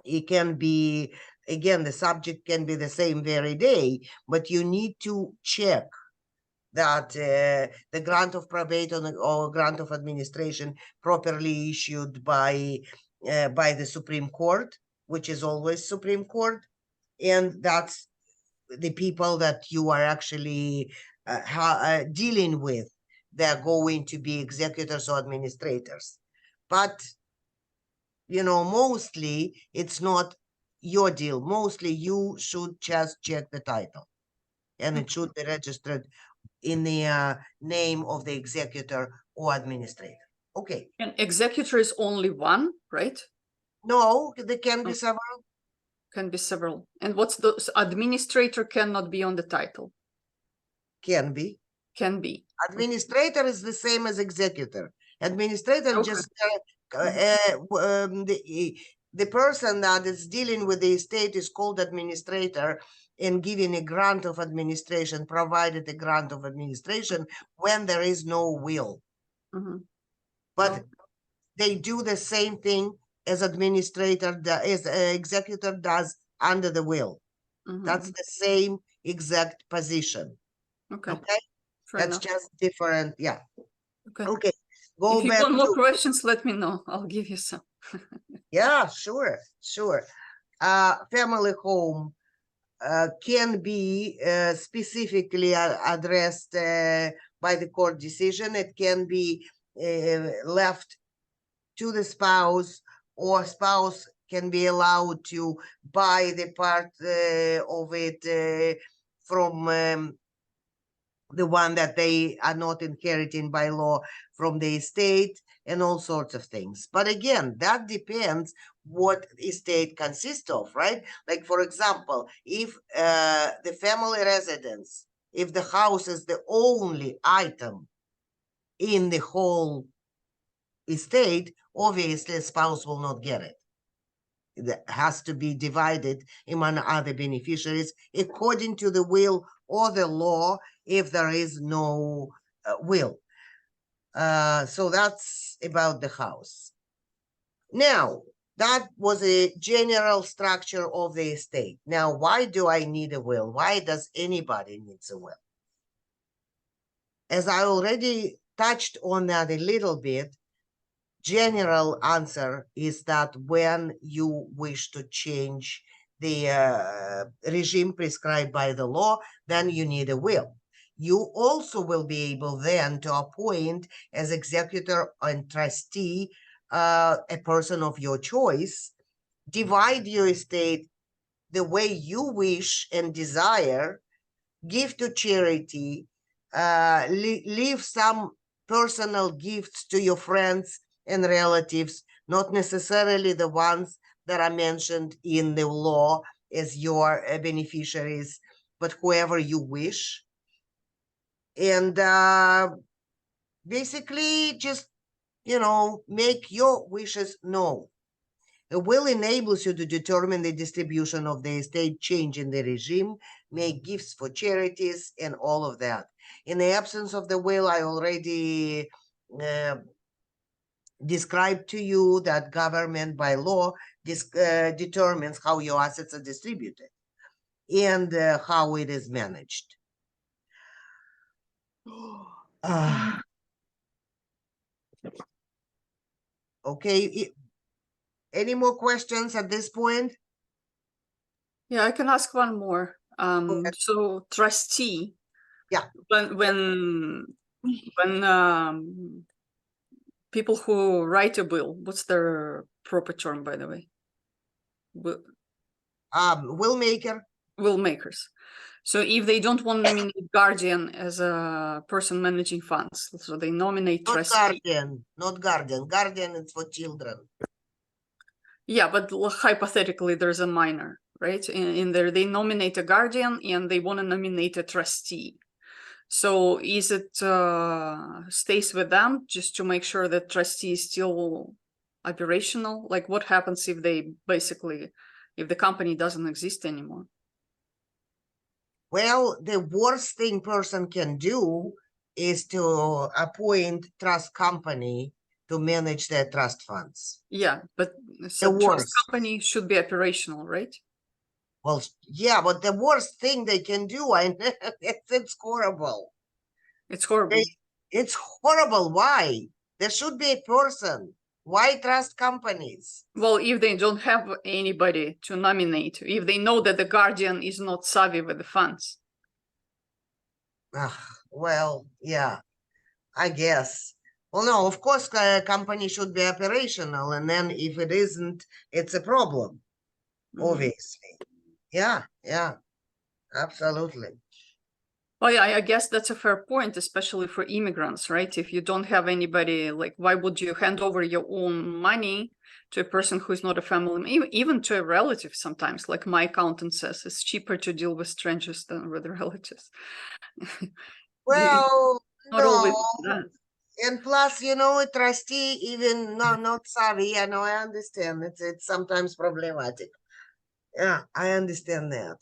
it can be, again, the subject can be the same very day, but you need to check that the grant of probate or grant of administration properly issued by the Supreme Court, which is always Supreme Court, and that's the people that you are actually dealing with. They're going to be executors or administrators, but mostly it's not your deal. Mostly you should just check the title, and it should be registered in the name of the executor or administrator. Okay. And executor is only one, right? No, there can be Oh. several. Can be several. And what's the administrator cannot be on the title? Can be. Can be. Administrator is the same as executor. Administrator Okay. just the person that is dealing with the estate is called administrator and giving a grant of administration, provided a grant of administration when there is no will. Mhm. But they do the same thing as administrator, as executor does under the will. Mhm. That's the same exact position. Okay. Okay, Fair that's enough. just different. Yeah. Okay. Okay. Go If you back want more to questions, let me know. I'll give you some. yeah, sure. Family home can be specifically addressed by the court decision. It can be left to the spouse, or spouse can be allowed to buy the part of it from the one that they are not inheriting by law from the estate, and all sorts of things. But again, that depends what estate consists of, right? Like, for example, if the family residence, if the house is the only item in the whole estate, obviously a spouse will not get it. It has to be divided among other beneficiaries according to the will or the law, if there is no will. So that's about the house. Now, that was a general structure of the estate. Now, why do I need a will? Why does anybody need a will? As I already touched on that a little bit, general answer is that when you wish to change the regime prescribed by the law, then you need a will. You also will be able then to appoint as executor and trustee a person of your choice, divide your estate the way you wish and desire, give to charity, leave some personal gifts to your friends and relatives, not necessarily the ones that are mentioned in the law as your beneficiaries, but whoever you wish. And basically just, make your wishes known. A will enables you to determine the distribution of the estate, change in the regime, make gifts for charities, and all of that. In the absence of the will, I already described to you that government by law determines how your assets are distributed and how it is managed. Okay, any more questions at this point? Yeah, I can ask one more. So trustee. Yeah. When people who write a will, what's their proper term, by the way? Will maker. Will makers. So if they don't want to nominate guardian as a person managing funds, so they nominate trustee. Not guardian. Guardian is for children. Yeah, but hypothetically, there's a minor, right? In there, they nominate a guardian and they want to nominate a trustee. So is it stays with them just to make sure that trustee is still operational? Like what happens if they basically, if the company doesn't exist anymore? Well, the worst thing person can do is to appoint trust company to manage their trust funds. Yeah, but the trust company should be operational, right? Well, yeah, but the worst thing they can do, it's horrible. It's horrible. It's horrible. Why? There should be a person. Why trust companies? Well, if they don't have anybody to nominate, if they know that the guardian is not savvy with the funds. Well, yeah, I guess. Well, no, of course, a company should be operational. And then if it isn't, it's a problem, obviously. Yeah, absolutely. Well, yeah, I guess that's a fair point, especially for immigrants, right? If you don't have anybody, like, why would you hand over your own money to a person who's not a family, even to a relative sometimes, like my accountant says, it's cheaper to deal with strangers than with relatives. Well, Not no. always that. And plus, you know, a trustee, even not savvy, you know, I understand. It's sometimes problematic. Yeah, I understand that.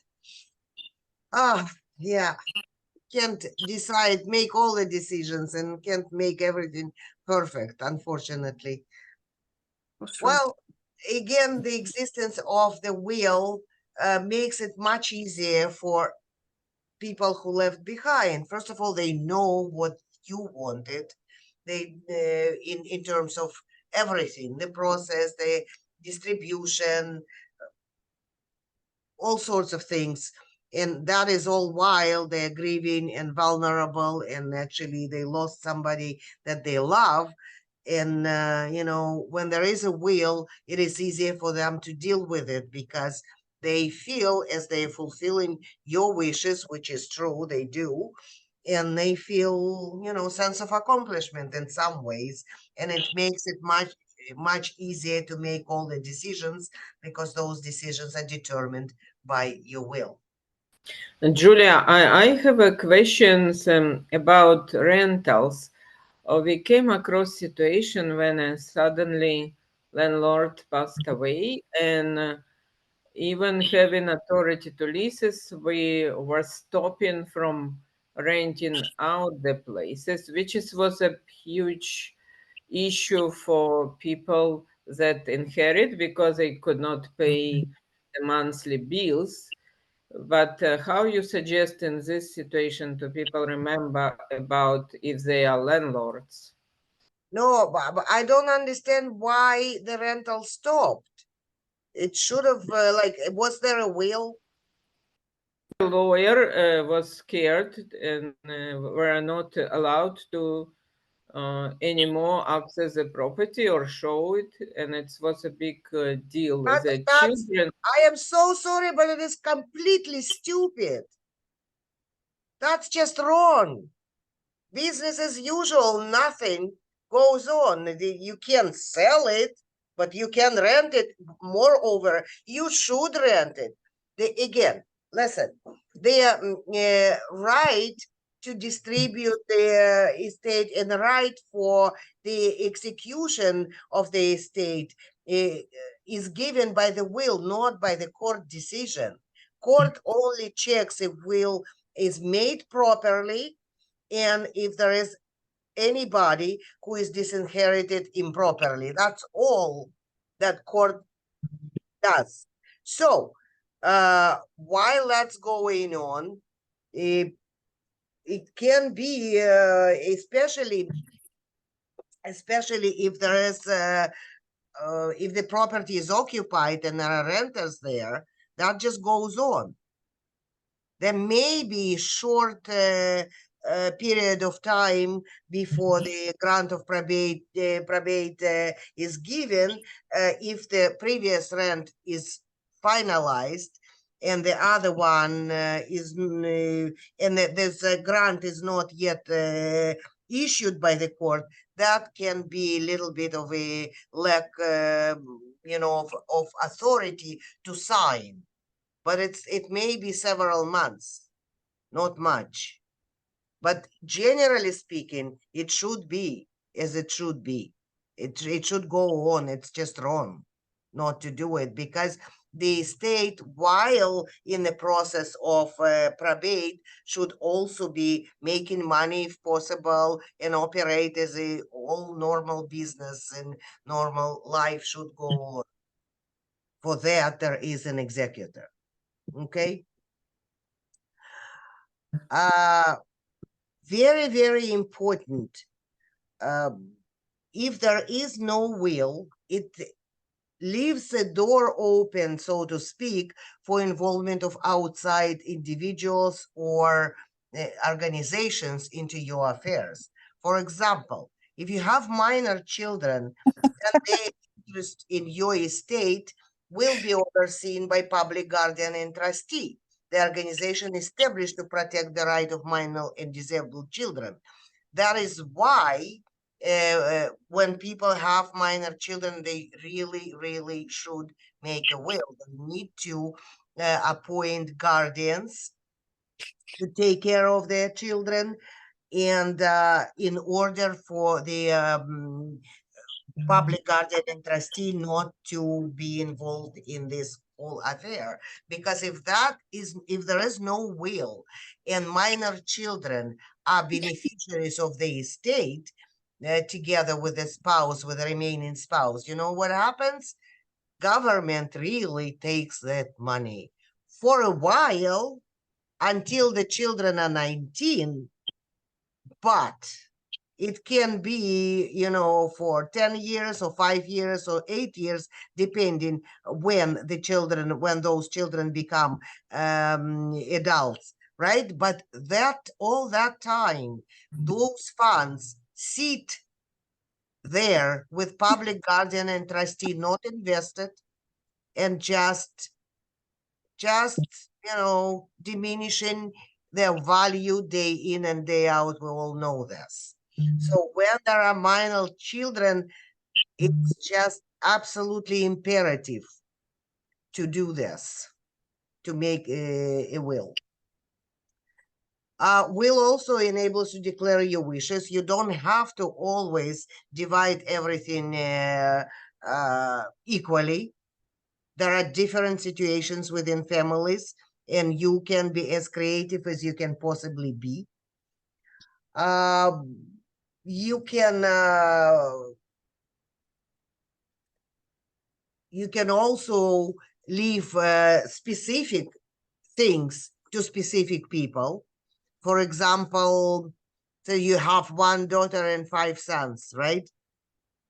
Yeah. Can't decide, make all the decisions and can't make everything perfect, unfortunately. For sure. Well, again, the existence of the will makes it much easier for people who left behind. First of all, they know what you wanted. They in terms of everything, the process, the distribution, all sorts of things. And that is all while they're grieving and vulnerable, and actually they lost somebody that they love. And you know, when there is a will, it is easier for them to deal with it because they feel as they're fulfilling your wishes, which is true, they do, and they feel, you know, sense of accomplishment in some ways, and it makes it much easier to make all the decisions because those decisions are determined by your will. Julia, I have a questions about rentals. We came across situation when suddenly landlord passed away, and even having authority to leases, we were stopping from renting out the places, which was a huge issue for people that inherit because they could not pay the monthly bills. But how you suggest in this situation to people remember about if they are landlords? No, but I don't understand why the rental stopped. It should have, like, was there a will? The lawyer was scared and were not allowed to anymore access the property or show it, and it was a big deal. The That's, children. I am so sorry, but it is completely stupid. That's just wrong. Business as usual, nothing goes on. You can sell it, but you can rent it. Moreover, you should rent it. Again, listen, the right to distribute the estate and the right for the execution of the estate is given by the will, not by the court decision. Court only checks if will is made properly and if there is anybody who is disinherited improperly. That's all that court does. So while that's going on, it can be especially if there is if the property is occupied and there are renters there, that just goes on. There may be short period of time before the grant of probate is given if the previous rent is finalized and the other one is and this grant is not yet issued by the court. That can be a little bit of a lack you know of authority to sign, but it may be several months, not much. But generally speaking, it should be as it should be. It should go on. It's just wrong not to do it because the state, while in the process of probate, should also be making money if possible and operate as a all normal business and normal life should go on. For that, there is an executor. Okay. Very, very important. If there is no will, it leaves the door open, so to speak, for involvement of outside individuals or organizations into your affairs. For example, if you have minor children, then their interest in your estate will be overseen by public guardian and trustee. the organization established to protect the right of minor and disabled children. That is why when people have minor children, they really should make a will. They need to appoint guardians to take care of their children, and in order for the public guardian and trustee not to be involved in this whole affair, because if there is no will and minor children are beneficiaries of the estate together with the spouse, with the remaining spouse, you know what happens? Government really takes that money for a while until the children are 19, but it can be, you know, for 10 years or 5 years or 8 years, depending when those children become adults, right? But all that time, those funds sit there with public guardian and trustee, not invested, and just you know, diminishing their value day in and day out. We all know this. So when there are minor children, it's just absolutely imperative to do this, to make a will. Will also enables to declare your wishes. You don't have to always divide everything equally. There are different situations within families, and you can be as creative as you can possibly be. You can also leave specific things to specific people. For example, so you have one daughter and 5 sons, right?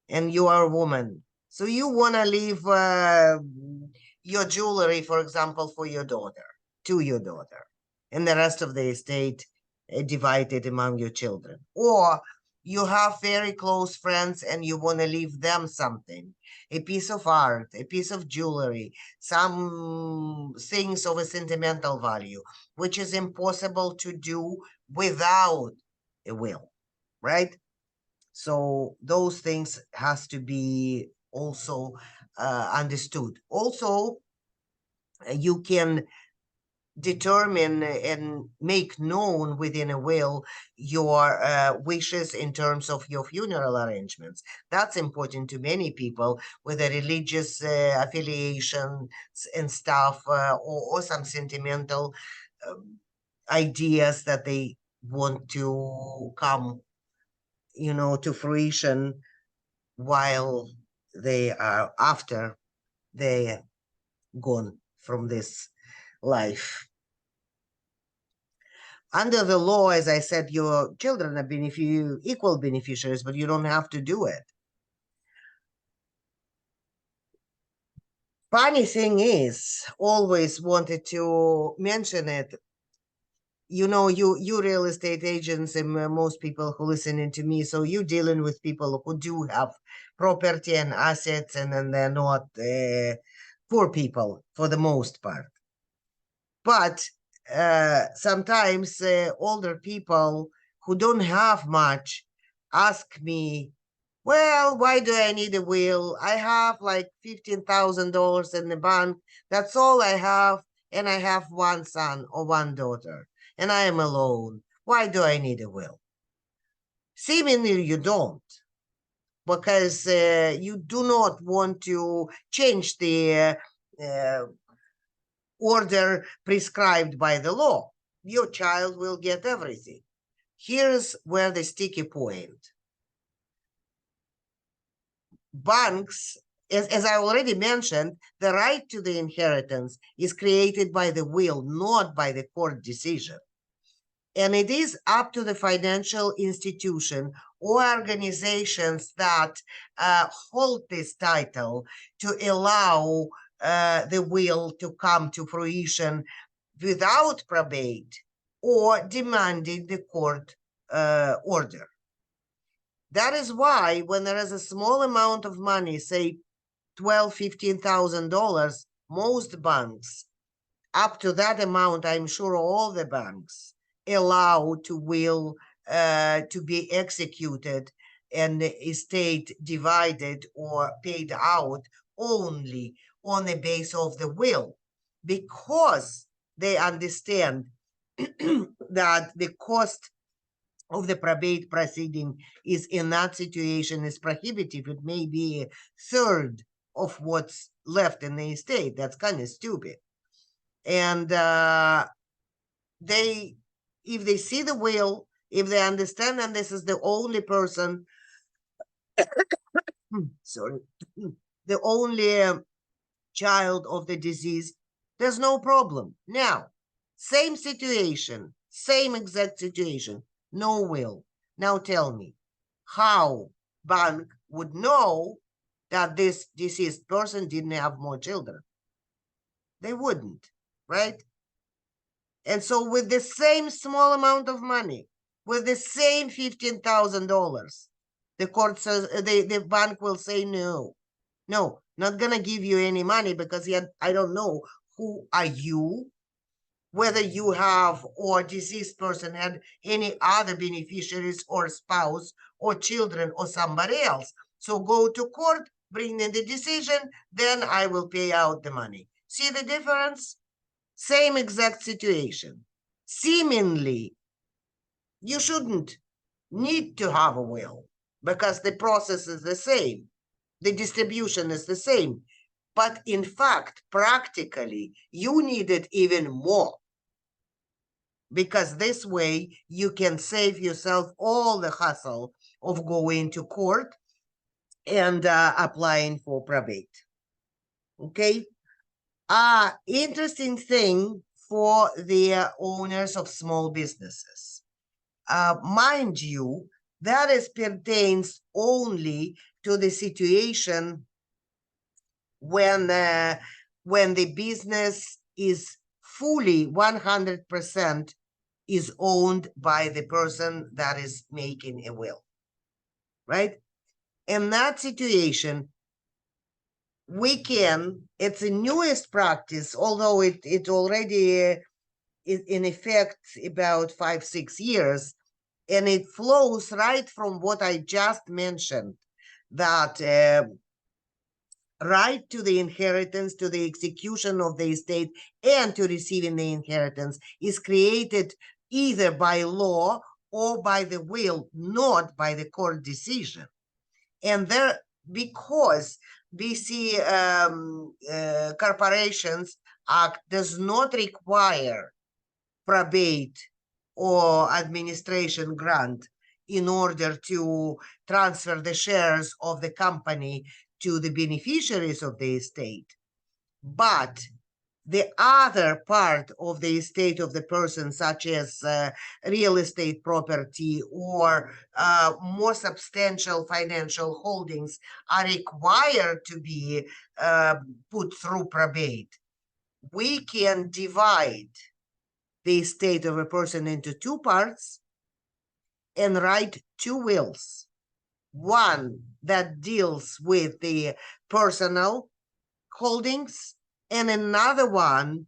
And you are a woman. So you want to leave your jewelry, for example, for your daughter, to your daughter, and the rest of the estate divided among your children. Or you have very close friends and you want to leave them something, a piece of art, a piece of jewelry, some things of a sentimental value, which is impossible to do without a will, right? So those things has to be also understood. Also, you can determine and make known within a will your wishes in terms of your funeral arrangements. That's important to many people with a religious affiliation and stuff, or some sentimental ideas that they want to come, you know, to fruition while they are after they gone from this life. Under the law, as I said, your children are equal beneficiaries, but you don't have to do it. Funny thing is, always wanted to mention it. You know, you real estate agents and most people who listening to me, so you dealing with people who do have property and assets, and then they're not poor people for the most part. But sometimes older people who don't have much ask me, well, why do I need a will? I have like $15,000 in the bank. That's all I have. And I have one son or one daughter. And I am alone. Why do I need a will? Seemingly you don't. Because you do not want to change the order prescribed by the law. Your child will get everything. Here's where the sticky point. Banks, as I already mentioned, the right to the inheritance is created by the will, not by the court decision. And it is up to the financial institution or organizations that hold this title to allow the will to come to fruition without probate or demanding the court order. That is why when there is a small amount of money, say $12,000, $15,000, most banks up to that amount, I'm sure all the banks allow to will to be executed and the estate divided or paid out only on the base of the will, because they understand that the cost of the probate proceeding is in that situation is prohibitive. It may be a third of what's left in the estate. That's kind of stupid. And if they see the will, if they understand and this is the only person, sorry, the only child of the deceased, there's no problem. Now, same situation, same exact situation, no will. Now tell me, how bank would know that this deceased person didn't have more children? They wouldn't, right? And so with the same small amount of money, with the same $15,000, the court says, the bank will say no, not gonna give you any money because I don't know who are you, whether you have or deceased person had any other beneficiaries or spouse or children or somebody else. So go to court, bring in the decision, then I will pay out the money. See the difference? Same exact situation. Seemingly, you shouldn't need to have a will because the process is the same. The distribution is the same. But in fact, practically, you need it even more, because this way you can save yourself all the hassle of going to court and applying for probate. Okay? Interesting thing for the owners of small businesses. Mind you, that is pertains only to the situation when the business is fully 100% is owned by the person that is making a will, right? In that situation, it's the newest practice, although it already is in effect about 5-6 years, and it flows right from what I just mentioned, that right to the inheritance, to the execution of the estate, and to receiving the inheritance is created either by law or by the will, not by the court decision. And because BC Corporations Act does not require probate or administration grant in order to transfer the shares of the company to the beneficiaries of the estate. But the other part of the estate of the person, such as real estate property or more substantial financial holdings, are required to be put through probate. We can divide the estate of a person into two parts and write two wills. One that deals with the personal holdings, and another one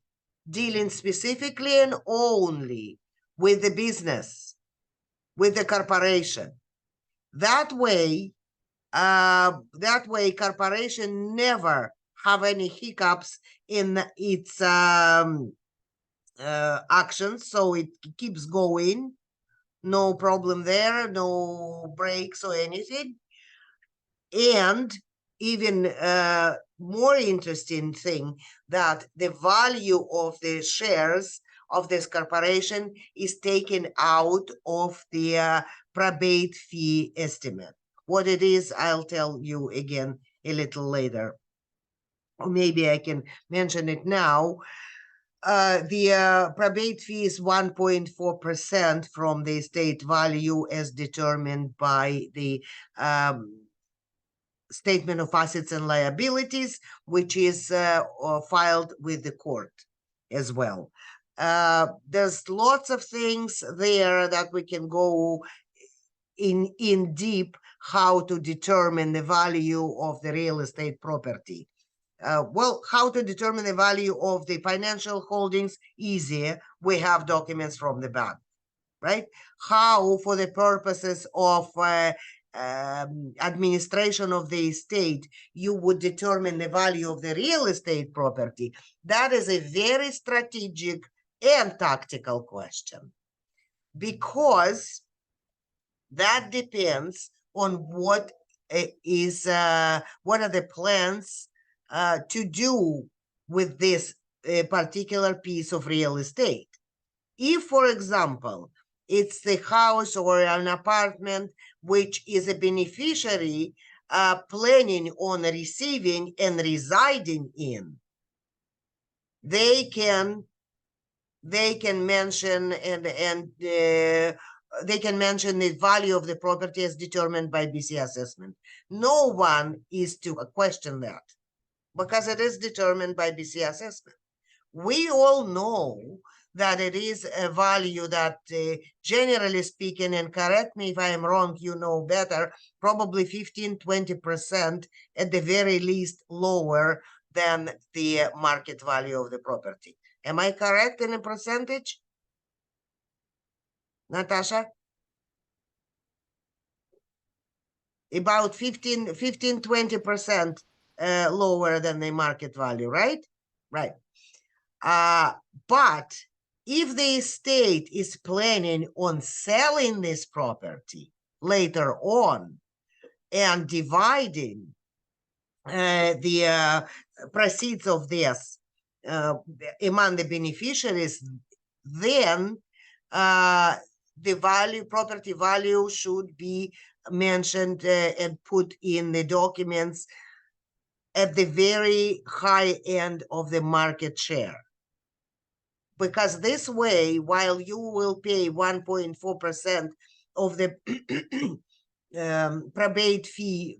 dealing specifically and only with the business, with the corporation. That way, corporation never have any hiccups in its actions, so it keeps going. No problem there, no breaks or anything. And even more interesting thing, that the value of the shares of this corporation is taken out of the probate fee estimate. What it is, I'll tell you again a little later. Or maybe I can mention it now. The probate fee is 1.4% from the estate value as determined by the statement of assets and liabilities, which is filed with the court as well. There's lots of things there that we can go in deep how to determine the value of the real estate property. Well, how to determine the value of the financial holdings? Easy. We have documents from the bank, right? How, for the purposes of administration of the estate, you would determine the value of the real estate property? That is a very strategic and tactical question, because that depends on what are the plans to do with this particular piece of real estate. If, for example, it's the house or an apartment which is a beneficiary planning on receiving and residing in, they can mention they can mention the value of the property as determined by BC assessment. No one is to question that, because it is determined by BC assessment. We all know that it is a value that, generally speaking, and correct me if I am wrong, you know better, probably 15-20% at the very least lower than the market value of the property. Am I correct in a percentage, Natasha? About 15-20% lower than the market value, right? Right. But if the estate is planning on selling this property later on and dividing the proceeds of this among the beneficiaries, then the property value should be mentioned and put in the documents at the very high end of the market share. Because this way, while you will pay 1.4% of the probate fee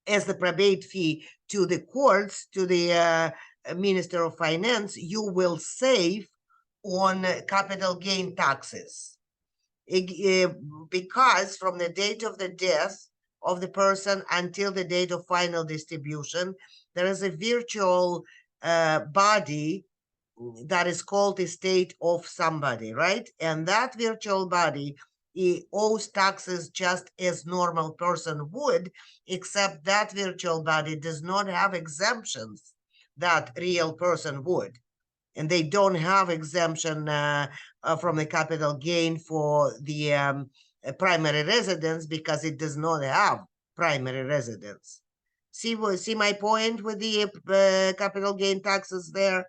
as the probate fee to the courts, to the Minister of Finance, you will save on capital gain taxes. Because from the date of the death of the person until the date of final distribution, there is a virtual body that is called estate of somebody, right? And that virtual body owes taxes just as normal person would, except that virtual body does not have exemptions that real person would. And they don't have exemption from the capital gain for the primary residence, because it does not have primary residence. See my point with the capital gain taxes there?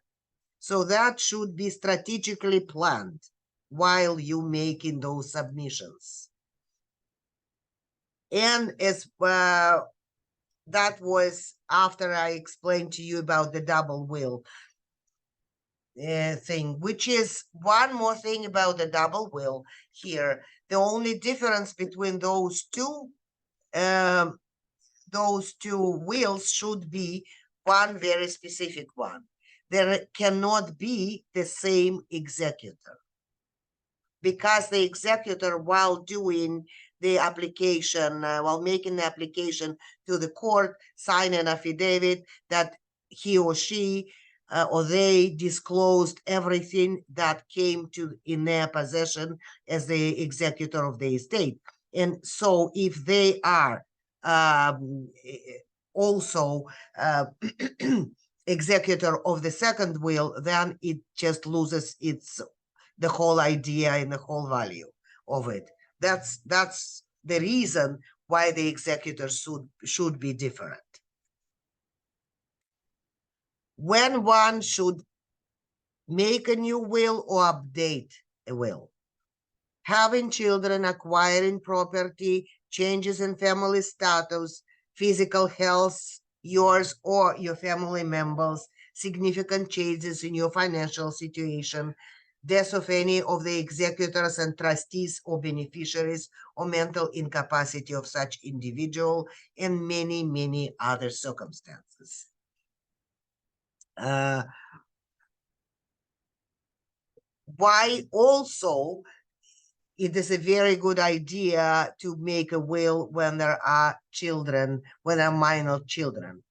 So that should be strategically planned while you making those submissions. And as that was after I explained to you about the double will thing, which is one more thing about the double will here. The only difference between those two wills should be one very specific one. There cannot be the same executor, because the executor, while doing the application, while making the application to the court, sign an affidavit that he or she or they disclosed everything that came in their possession as the executor of the estate. And so if they are also executor of the second will, then it just loses the whole idea and the whole value of it. That's the reason why the executor should be different. When one should make a new will or update a will. Having children, acquiring property, changes in family status, physical health, yours or your family members, significant changes in your financial situation, death of any of the executors and trustees or beneficiaries, or mental incapacity of such individual, and many, many other circumstances. Why also it is a very good idea to make a will when there are children, when there are minor children.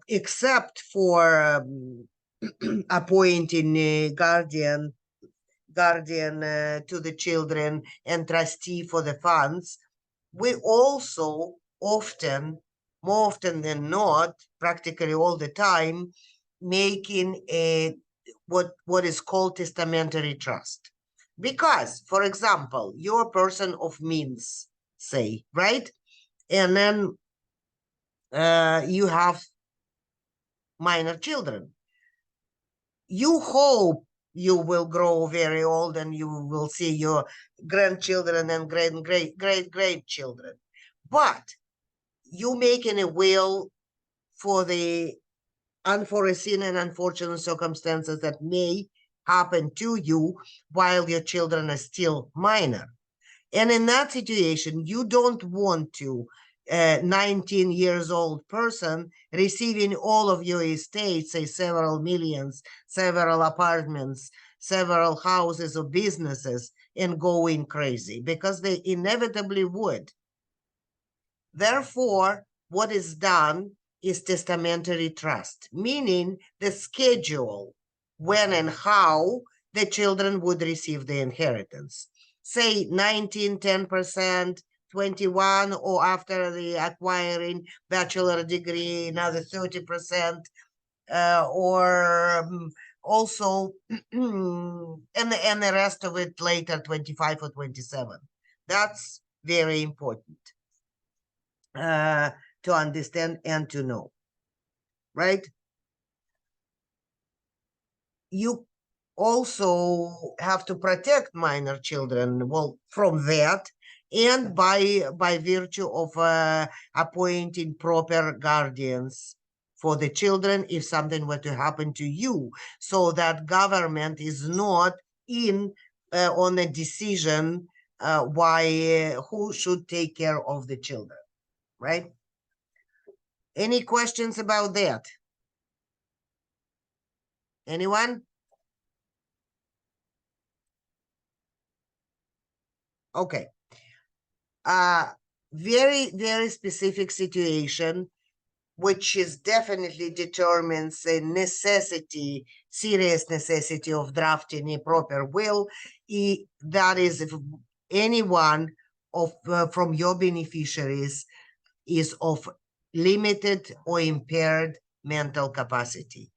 except for appointing a guardian to the children and trustee for the funds, we also often, more often than not, practically all the time, making a what is called testamentary trust. Because, for example, you're a person of means, say, right? And then you have minor children. You hope you will grow very old and you will see your grandchildren and great-great-great-grandchildren. But you making a will for the unforeseen and unfortunate circumstances that may happen to you while your children are still minor. And in that situation, you don't want to 19 years old person receiving all of your estate, say several millions, several apartments, several houses or businesses, and going crazy, because they inevitably would. Therefore, what is done is testamentary trust, meaning the schedule when and how the children would receive the inheritance. Say 19, 10%, 21, or after the acquiring bachelor degree, another 30%, or also, and the rest of it later, 25 or 27. That's very important to understand and to know, right? You also have to protect minor children, well, from that, and by virtue of appointing proper guardians for the children if something were to happen to you, so that government is not in on a decision who should take care of the children, right? Any questions about that? Anyone? Okay. Very, very specific situation, which is definitely determines a necessity, serious necessity of drafting a proper will. That is, if anyone of from your beneficiaries is of limited or impaired mental capacity.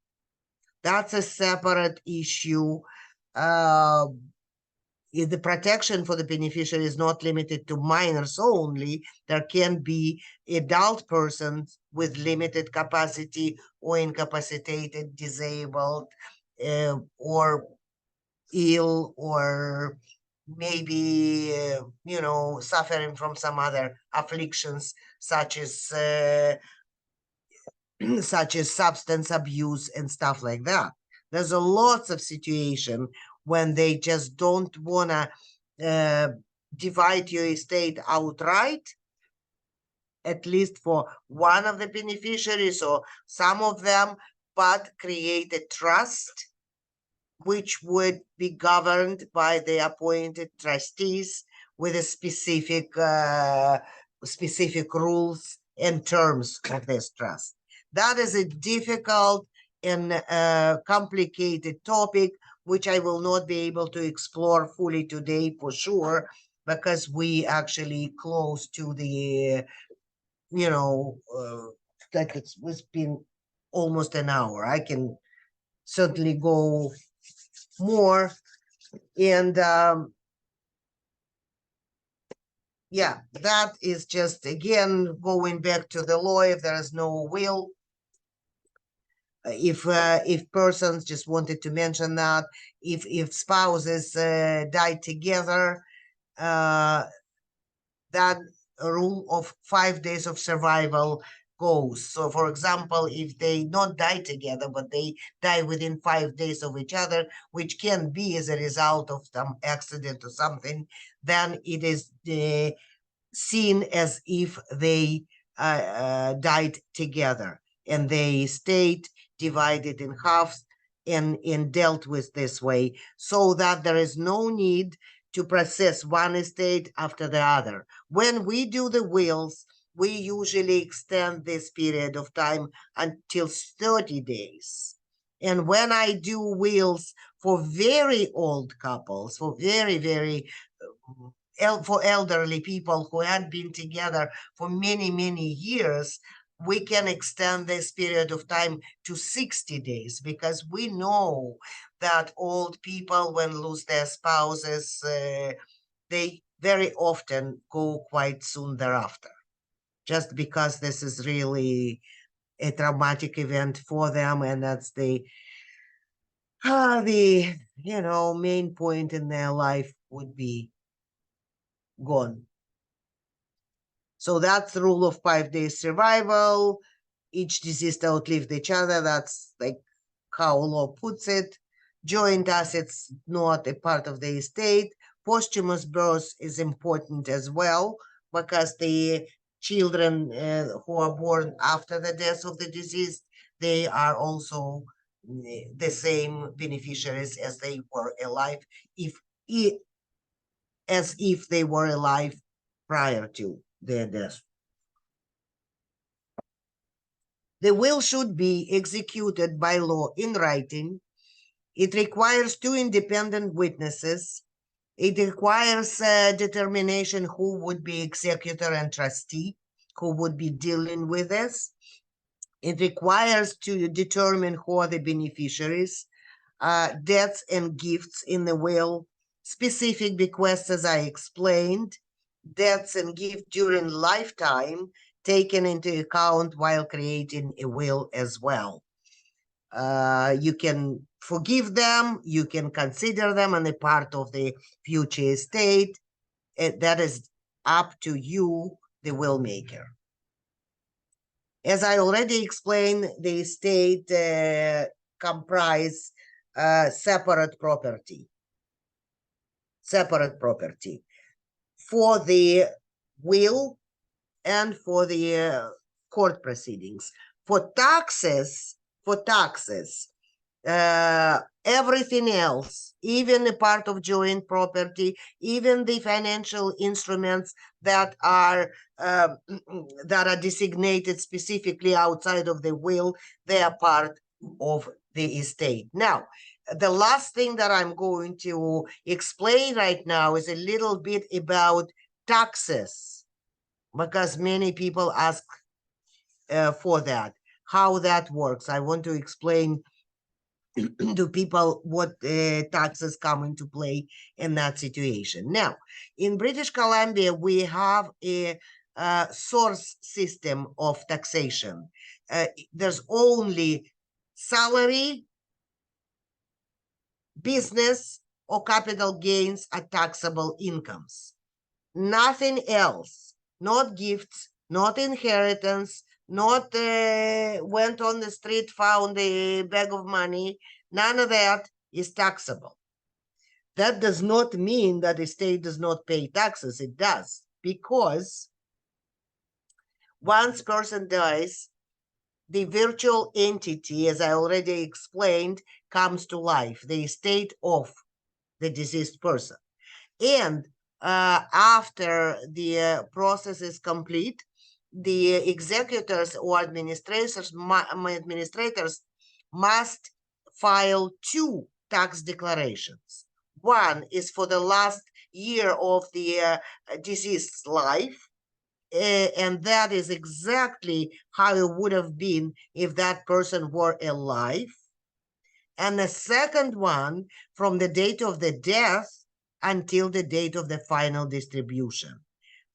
That's a separate issue. If the protection for the beneficiary is not limited to minors only, there can be adult persons with limited capacity or incapacitated, disabled, or ill, or maybe, suffering from some other afflictions, such as such as substance abuse and stuff like that. There's a lots of situation when they just don't want to divide your estate outright, at least for one of the beneficiaries or some of them, but create a trust which would be governed by the appointed trustees with a specific rules and terms of this trust. That is a difficult and complicated topic, which I will not be able to explore fully today for sure, because we actually close to the, like it's been almost an hour. I can certainly go more, and yeah, that is just, again, going back to the law. If there is no will, if persons, just wanted to mention that if spouses die together, that rule of 5 days of survival goes. So for example, if they not die together, but they die within 5 days of each other, which can be as a result of some accident or something, then it is seen as if they died together, and the estate divided in half and dealt with this way, so that there is no need to process one estate after the other. When we do the wills, we usually extend this period of time until 30 days. And when I do wills for very old couples, for very for elderly people who had been together for many years, we can extend this period of time to 60 days, because we know that old people, when lose their spouses, they very often go quite soon thereafter, just because this is really a traumatic event for them, and that's the main point in their life would be gone. So that's the rule of 5 days survival. Each deceased outlived each other. That's like how law puts it. Joint assets not a part of the estate. Posthumous birth is important as well, because the children who are born after the death of the deceased, they are also the same beneficiaries as they were alive, as if they were alive prior to their death. The will should be executed by law in writing. It requires 2 independent witnesses. It requires determination who would be executor and trustee, who would be dealing with this. It requires to determine who are the beneficiaries, debts and gifts in the will, specific bequests as I explained, debts and gifts during lifetime taken into account while creating a will as well. You can forgive them, you can consider them and a part of the future estate. That is up to you, the will maker. As I already explained, the estate comprise separate property for the will and for the court proceedings. For taxes, everything else, even a part of joint property, even the financial instruments that are designated specifically outside of the will, they are part of the estate. Now, the last thing that I'm going to explain right now is a little bit about taxes, because many people ask for that, how that works. I want to explain to people what taxes come into play in that situation. Now, in British Columbia, we have a source system of taxation. There's only salary, business, or capital gains are taxable incomes. Nothing else, not gifts, not inheritance, not went on the street, found a bag of money, none of that is taxable. That does not mean that the state does not pay taxes. It does, because once person dies, the virtual entity, as I already explained, comes to life, the estate of the deceased person. And after the process is complete, the executors or administrators must file 2 tax declarations. One is for the last year of the deceased's life, and that is exactly how it would have been if that person were alive. And the second one from the date of the death until the date of the final distribution.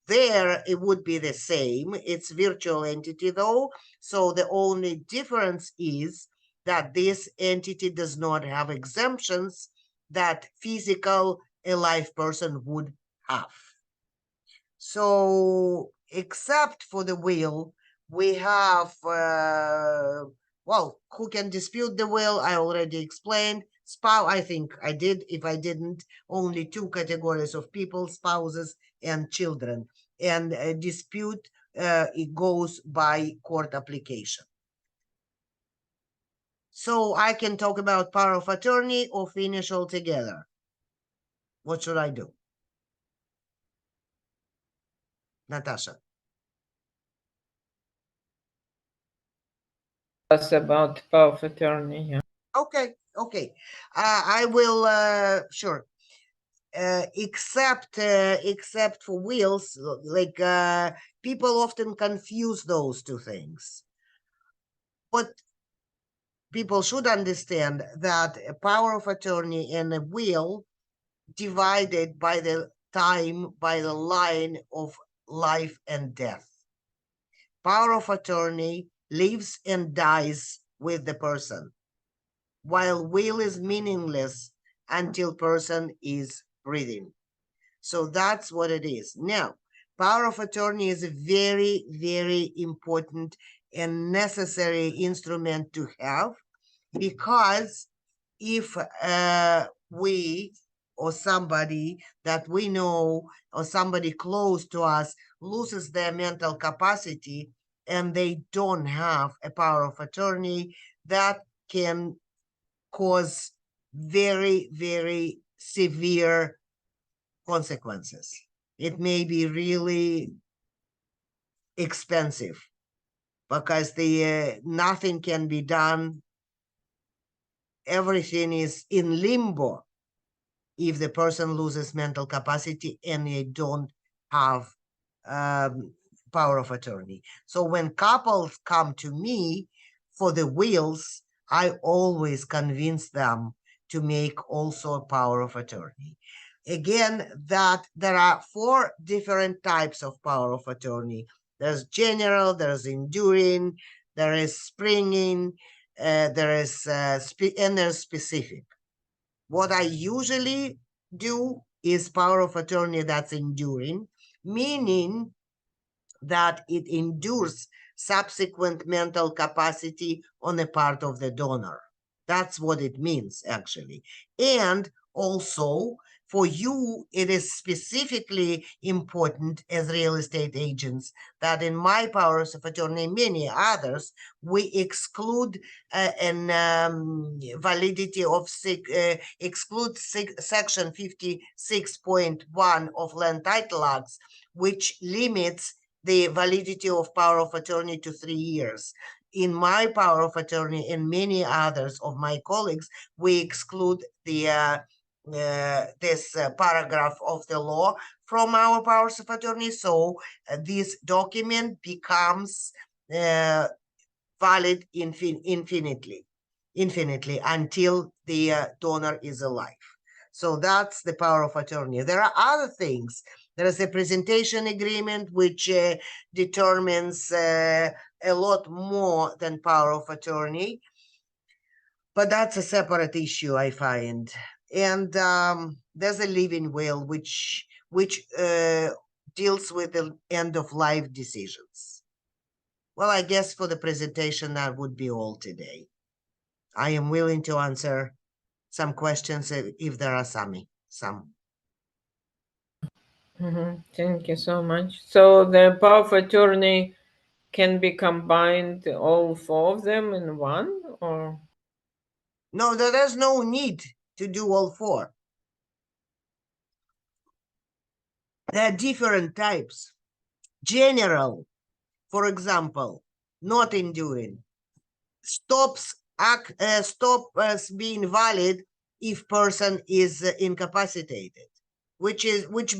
There, it would be the same. It's virtual entity though, so the only difference is that this entity does not have exemptions that physical alive person would have. So, except for the will, we have, who can dispute the will? I already explained. Spouse, I think I did. If I didn't, only 2 categories of people, spouses and children. And a dispute, it goes by court application. So I can talk about power of attorney or finish altogether. What should I do? Natasha. Us about power of attorney. Yeah. Okay, okay. I will, sure. Except for wills, like people often confuse those two things. What people should understand that a power of attorney and a will divided by the time, by the line of life and death. Power of attorney lives and dies with the person, while will is meaningless until person is breathing. So that's what it is. Now, power of attorney is a very, very important and necessary instrument to have, because if we or somebody that we know or somebody close to us loses their mental capacity and they don't have a power of attorney, that can cause very, very severe consequences. It may be really expensive because nothing can be done. Everything is in limbo if the person loses mental capacity and they don't have power of attorney. So when couples come to me for the wills, I always convince them to make also a power of attorney. Again, that there are 4 different types of power of attorney. There's general, there's enduring, there is springing, there is and there's specific. What I usually do is power of attorney that's enduring, meaning that it endures subsequent mental capacity on the part of the donor. That's what it means, actually. And also, for you, it is specifically important as real estate agents that in my powers of attorney, many others, we exclude validity of exclude section 56.1 of Land Title Acts, which limits the validity of power of attorney to 3 years. In my power of attorney and many others of my colleagues, we exclude the this paragraph of the law from our powers of attorney. So this document becomes valid infinitely until the donor is alive. So that's the power of attorney. There are other things. There is a presentation agreement which determines a lot more than power of attorney, but that's a separate issue, I find. And there's a living will which deals with the end of life decisions. Well, I guess for the presentation that would be all today. I am willing to answer some questions if there are some. Thank you so much. So the power of attorney can be combined, all 4 of them in one, or? No, there's no need to do all 4. There are different types. General, for example, not enduring, stops being valid if person is incapacitated, which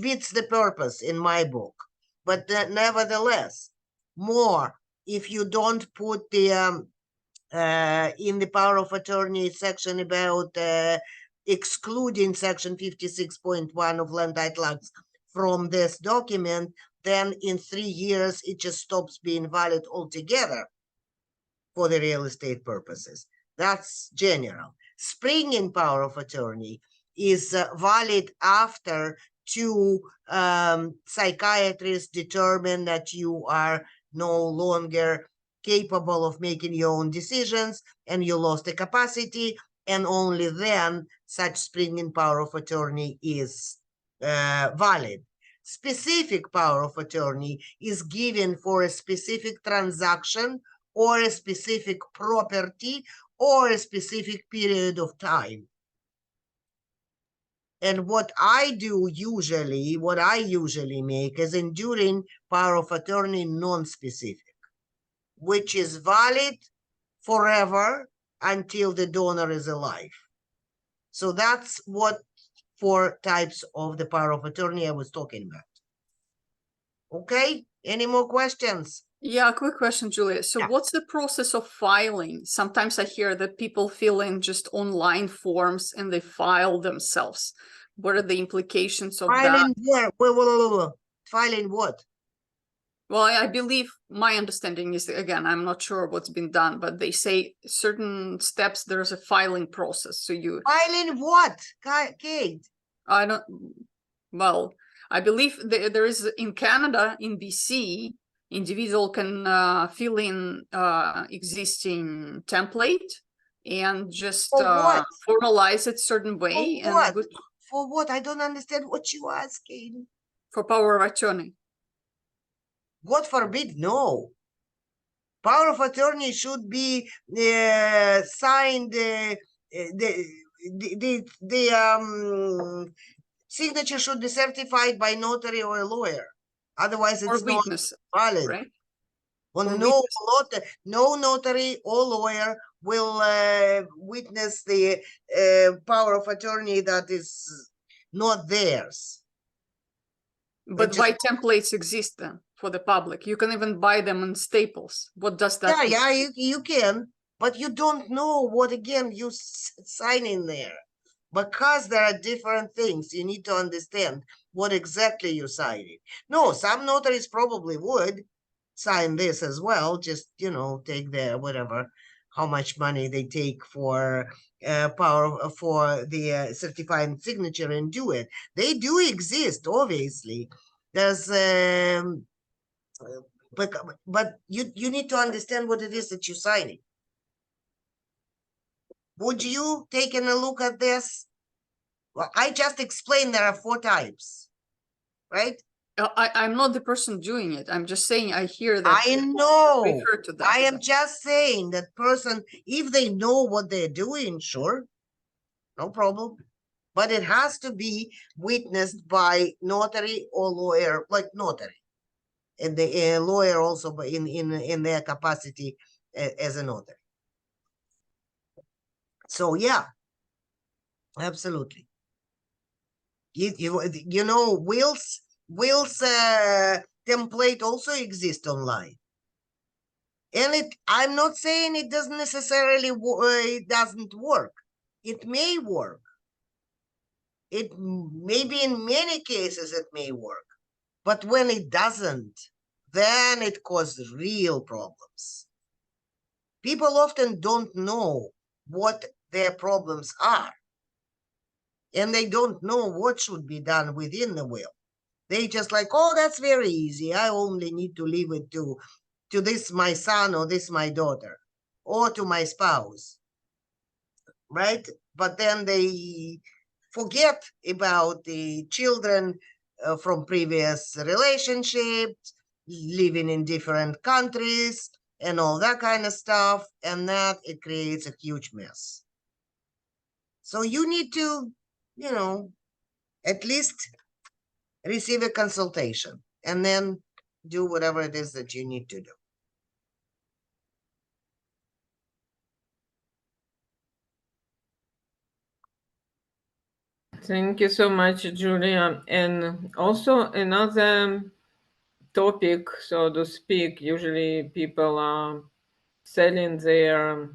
beats the purpose in my book. But nevertheless, more if you don't put the in the power of attorney section about excluding section 56.1 of Land Title Acts from this document, then in 3 years it just stops being valid altogether for the real estate purposes. That's general. Springing power of attorney is valid after 2 psychiatrists determine that you are no longer capable of making your own decisions and you lost the capacity, and only then such springing power of attorney is valid. Specific power of attorney is given for a specific transaction or a specific property or a specific period of time. And what I usually make is enduring power of attorney non-specific, which is valid forever until the donor is alive. So that's what 4 types of the power of attorney I was talking about. Okay, any more questions? Yeah, quick question, Julia. So Yeah. what's the process of filing? Sometimes I hear that people fill in just online forms and they file themselves. What are the implications of that? Filing where? Filing what? Well, I believe my understanding is, again, I'm not sure what's been done, but they say certain steps, there's a filing process. So you, Filing what, Kate? I don't, well, I believe there is in Canada, in BC, individual can fill in existing template and just For what? formalize it certain way. For what? And For what? I don't understand what you asking. for power of attorney. God forbid, no. Power of attorney should be signed. The signature should be certified by notary or a lawyer. Otherwise, Or it's not witness, valid. right? Well, Or no notary or lawyer will witness the power of attorney that is not theirs. But why templates exist then for the public? You can even buy them in Staples. What does that mean? Yeah, you can, but you don't know what again you sign in there. Because there are different things, you need to understand what exactly you're signing. No, some notaries probably would sign this as well, just, you know, take their whatever, how much money they take for power for the certifying signature and do it. They do exist, obviously. There's but you need to understand what it is that you're signing. Would you taking a look at this? Well, I just explained there are 4 types, right? I'm not the person doing it. I'm just saying I hear that. I know. Refer to that. I am just saying that person, if they know what they're doing, sure, no problem. But it has to be witnessed by notary or lawyer, like notary, and the lawyer also in their capacity as a notary. So yeah, absolutely. You know, Will's template also exists online. And I'm not saying it doesn't necessarily, it doesn't work. It may work. It maybe in many cases it may work. But when it doesn't, then it causes real problems. People often don't know what their problems are. And they don't know what should be done within the will. They just like, oh, that's very easy. I only need to leave it to this my son or this my daughter or to my spouse, right? But then they forget about the children from previous relationships, living in different countries and all that kind of stuff, and that it creates a huge mess. So you need to, you know, at least receive a consultation and then do whatever it is that you need to do. Thank you so much, Julia. And also another topic, so to speak, usually people are selling their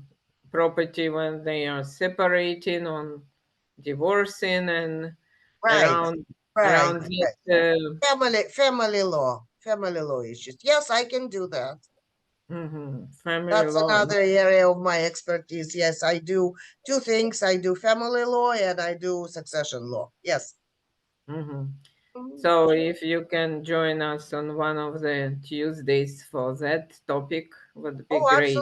property when they are separating or divorcing, and around this, family law issues. Yes, I can do that. family That's law. another area of my expertise. Yes, I do 2 things. I do family law and I do succession law. Yes. So if you can join us on one of the Tuesdays for that topic, would be great.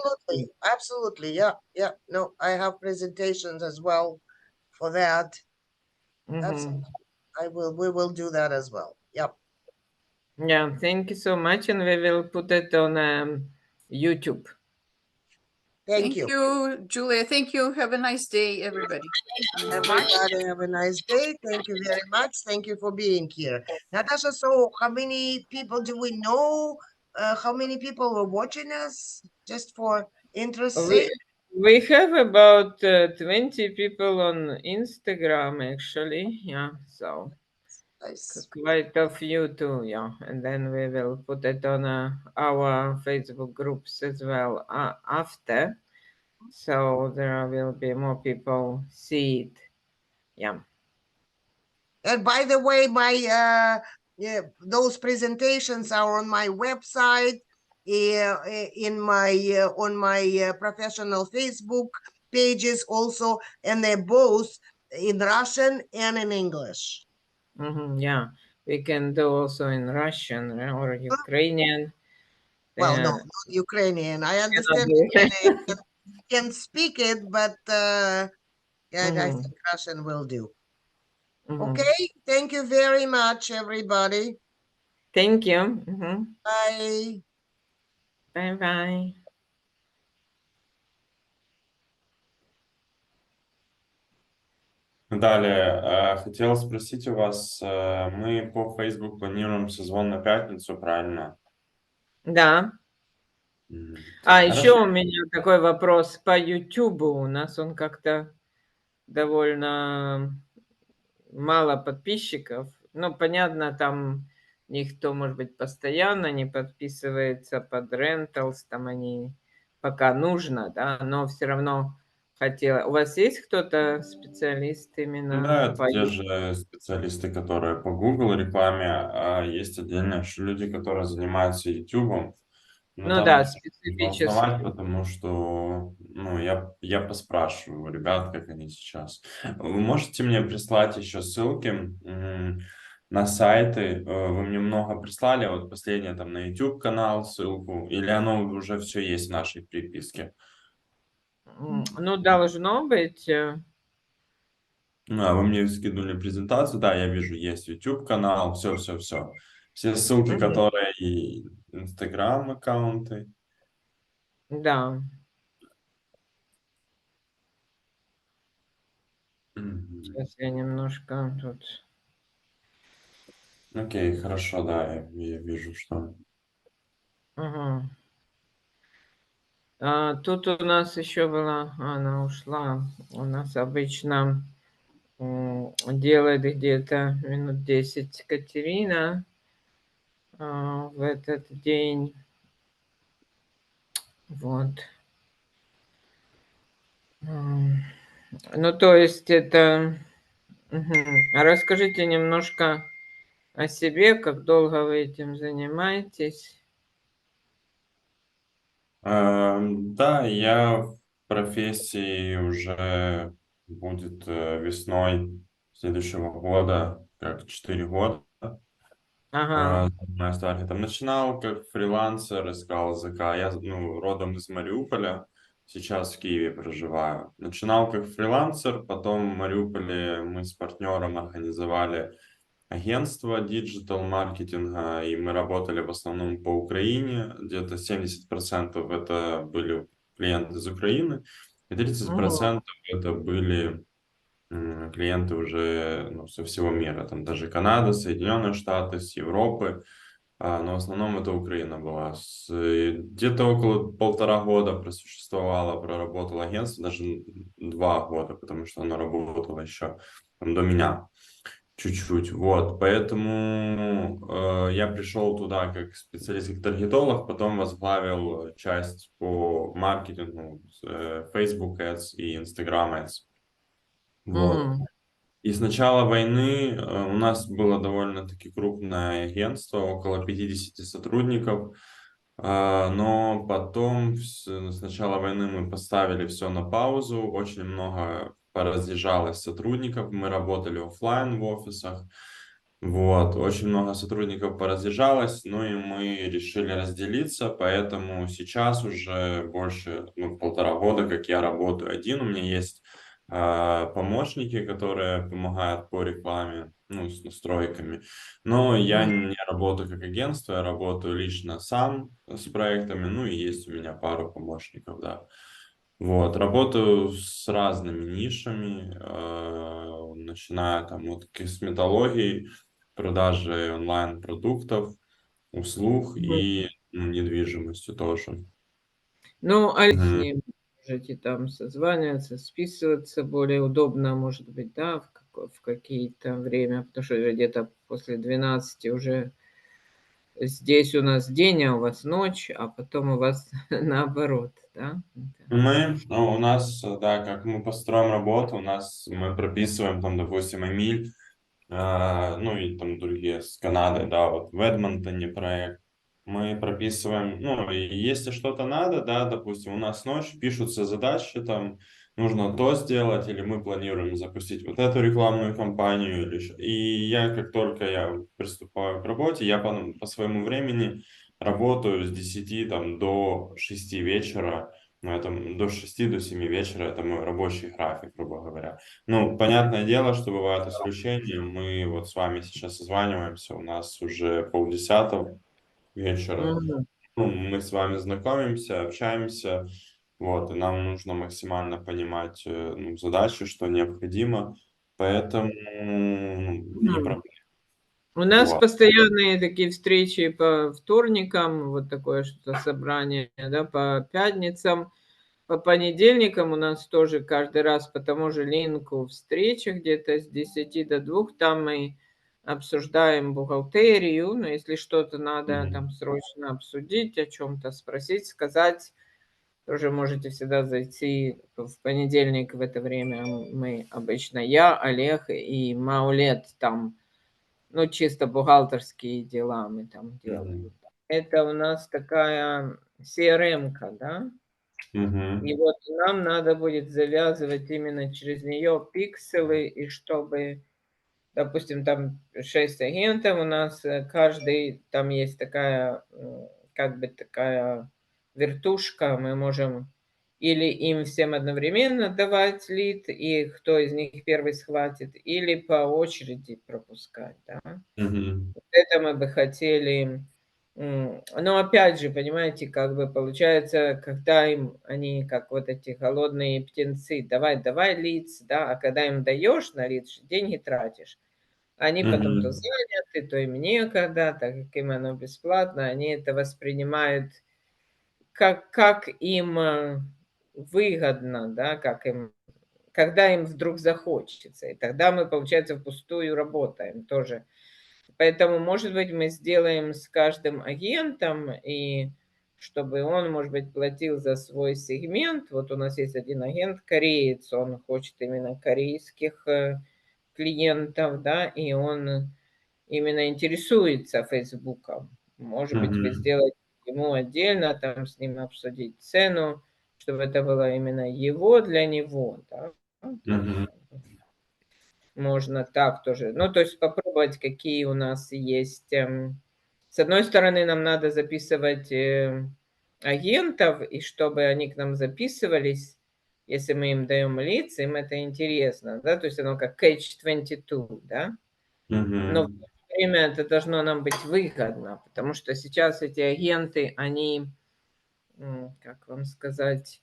Absolutely. Yeah. No, I have presentations as well for that. Absolutely. We will do that as well. Yep. Yeah, thank you so much, and we will put it on YouTube. Thank you. Julia. Thank you. Have a nice day, everybody. Everybody have a nice day. Thank you very much. Thank you for being here. Natasha, so how many people do we know? How many people were watching us? Just for Interstate? We have about 20 people on Instagram, actually. Yeah, so Nice. quite a few too. Yeah, and then we will put it on our Facebook groups as well after. So there will be more people see it. Yeah. And by the way, my those presentations are on my website, in my on my professional Facebook pages also, and they're both in Russian and in English. Yeah, we can do also in Russian or Ukrainian. Well, no, Uh, not Ukrainian. I cannot understand do. can speak it, but yeah, I Mhm, think Russian will do. mhm. Okay, thank you very much, everybody. Thank you. Mhm. Bye. Bye bye. Далее, хотел спросить у вас, мы по Facebook планируем созвон на пятницу, правильно? Да. Мгм. Еще Хорошо. у меня такой вопрос по YouTube. У нас он как-то довольно мало подписчиков. Ну, понятно, там никто, может быть, постоянно не подписывается под rentals, там они пока нужно, да, но все равно хотела. У вас есть кто-то специалист именно Да, это по те же специалисты, которые по Google рекламе, а есть отдельно еще люди, которые занимаются YouTube. Но Ну там да, их нужно узнавать, специфически. потому что, ну, я поспрашиваю у ребят, как они сейчас. Вы можете мне прислать еще ссылки на сайты? Вы мне много прислали, вот последнее там на YouTube канал ссылку, или оно уже все есть в нашей приписке? Ну, должно быть. Вы мне скинули презентацию, да, я вижу, есть YouTube канал, все. Все ссылки, Мгм. которые и Instagram аккаунты. Да. Мгм. Сейчас я немножко тут. Окей, хорошо, да, я вижу, что... Ага. Тут у нас еще была, она ушла. У нас обычно делает где-то минут 10 Катерина в этот день. Вот. М, Ну, то есть это... Мгм. А расскажите немножко о себе, как долго вы этим занимаетесь. Да, я в профессии уже будет весной следующего года, как 4 года. Ага. Занимаюсь таргетом. Начинал как фрилансер, искал языка. Я, ну, родом из Мариуполя, сейчас в Киеве проживаю. Начинал как фрилансер, потом в Мариуполе мы с партнером организовали агентство диджитал-маркетинга, и мы работали в основном по Украине. Где-то 70% это были клиенты из Украины, и Мгм. 30% это были клиенты уже, ну, со всего мира. Там даже Канада, Соединенные Штаты, с Европы. Но в основном это Украина была. Где-то около 1,5 года просуществовало, проработало агентство, даже 2 года, потому что оно работало еще там, до меня чуть-чуть. Вот, поэтому я пришел туда как специалист, как таргетолог, потом возглавил часть по маркетингу, Facebook Ads и Instagram Ads. Вот. Мгм. И с начала войны у нас было довольно-таки крупное агентство, около 50 сотрудников, но потом с начала войны мы поставили все на паузу, очень много поразъезжалось сотрудников, мы работали оффлайн в офисах, вот, очень много сотрудников поразъезжалось, ну и мы решили разделиться, поэтому сейчас уже больше, ну, 1,5 года, как я работаю один, у меня есть помощники, которые помогают по рекламе, ну, с настройками. Но я Мгм. не работаю как агентство, я работаю лично сам с проектами, ну и есть у меня пару помощников, да. Вот, работаю с разными нишами, начиная там от косметологии, продажи онлайн-продуктов, услуг Мгм. и недвижимости тоже. Ну, а с Мгм. ним можете там созваниваться, списываться более удобно, может быть, да, в какие-то время, потому что где-то после 12 уже здесь у нас день, а у вас ночь, а потом у вас наоборот, да? У нас, да, как мы построим работу, мы прописываем там, допустим, Эмиль, ну и там другие с Канады, да, вот в Эдмонтоне проект. Мы прописываем, ну, и если что-то надо, да, допустим, у нас ночь, пишутся задачи, там, нужно то сделать, или мы планируем запустить вот эту рекламную кампанию, и я, как только я приступаю к работе, я по своему времени работаю с 10 там, до 6 вечера, ну, это до 6 до 7 вечера, это мой рабочий график, грубо говоря. Ну, понятное дело, что бывают исключения. Мы вот с вами сейчас созваниваемся, у нас уже 9:30 вечера. Мгм. Ну, мы с вами знакомимся, общаемся, вот, и нам нужно максимально понимать ну, задачи, что необходимо, поэтому ну, не Мгм. проблема. У нас Вот. постоянные такие встречи по вторникам, вот такое что-то собрание, да, по пятницам. По понедельникам у нас тоже каждый раз по тому же линку встреча где-то с 10 до 2. Там мы обсуждаем бухгалтерию, но если что-то надо Мгм. там срочно обсудить, о чем-то спросить, сказать, тоже можете всегда зайти в понедельник в это время. Мы обычно, я, Олег и Маулет там, ну, чисто бухгалтерские дела мы там делаем. Мгм. Это у нас такая CRM-ка, да? И Мгм. вот нам надо будет завязывать именно через нее пикселы, и чтобы, допустим, там 6 агентов у нас, каждый, там есть такая, как бы такая вертушка, мы можем или им всем одновременно давать лид, и кто из них первый схватит, или по очереди пропускать, да. Мгм. Это мы бы хотели. Но опять же, понимаете, как бы получается, когда им они как вот эти голодные птенцы, давай, давай лиц, да, а когда им даешь на лиц, деньги тратишь. Они потом то Мгм. заняты, то им некогда, так как им оно бесплатно, они это воспринимают как им выгодно, да, как им, когда им вдруг захочется. И тогда мы, получается, впустую работаем тоже. Поэтому, может быть, мы сделаем с каждым агентом, и чтобы он, может быть, платил за свой сегмент. Вот у нас есть один агент, кореец, он хочет именно корейских клиентов, да, и он именно интересуется Фейсбуком. Может быть, вы Мгм. сделаете ему отдельно, там с ним обсудить цену, чтобы это было именно его для него, да, тоже. Мгм. Можно так тоже. Ну, то есть попробовать, какие у нас есть. С одной стороны, нам надо записывать агентов, и чтобы они к нам записывались, если мы им даем лиц, им это интересно, да, то есть оно как Catch-22, да, но в Мгм. то же время это должно нам быть выгодно, потому что сейчас эти агенты, они, как вам сказать,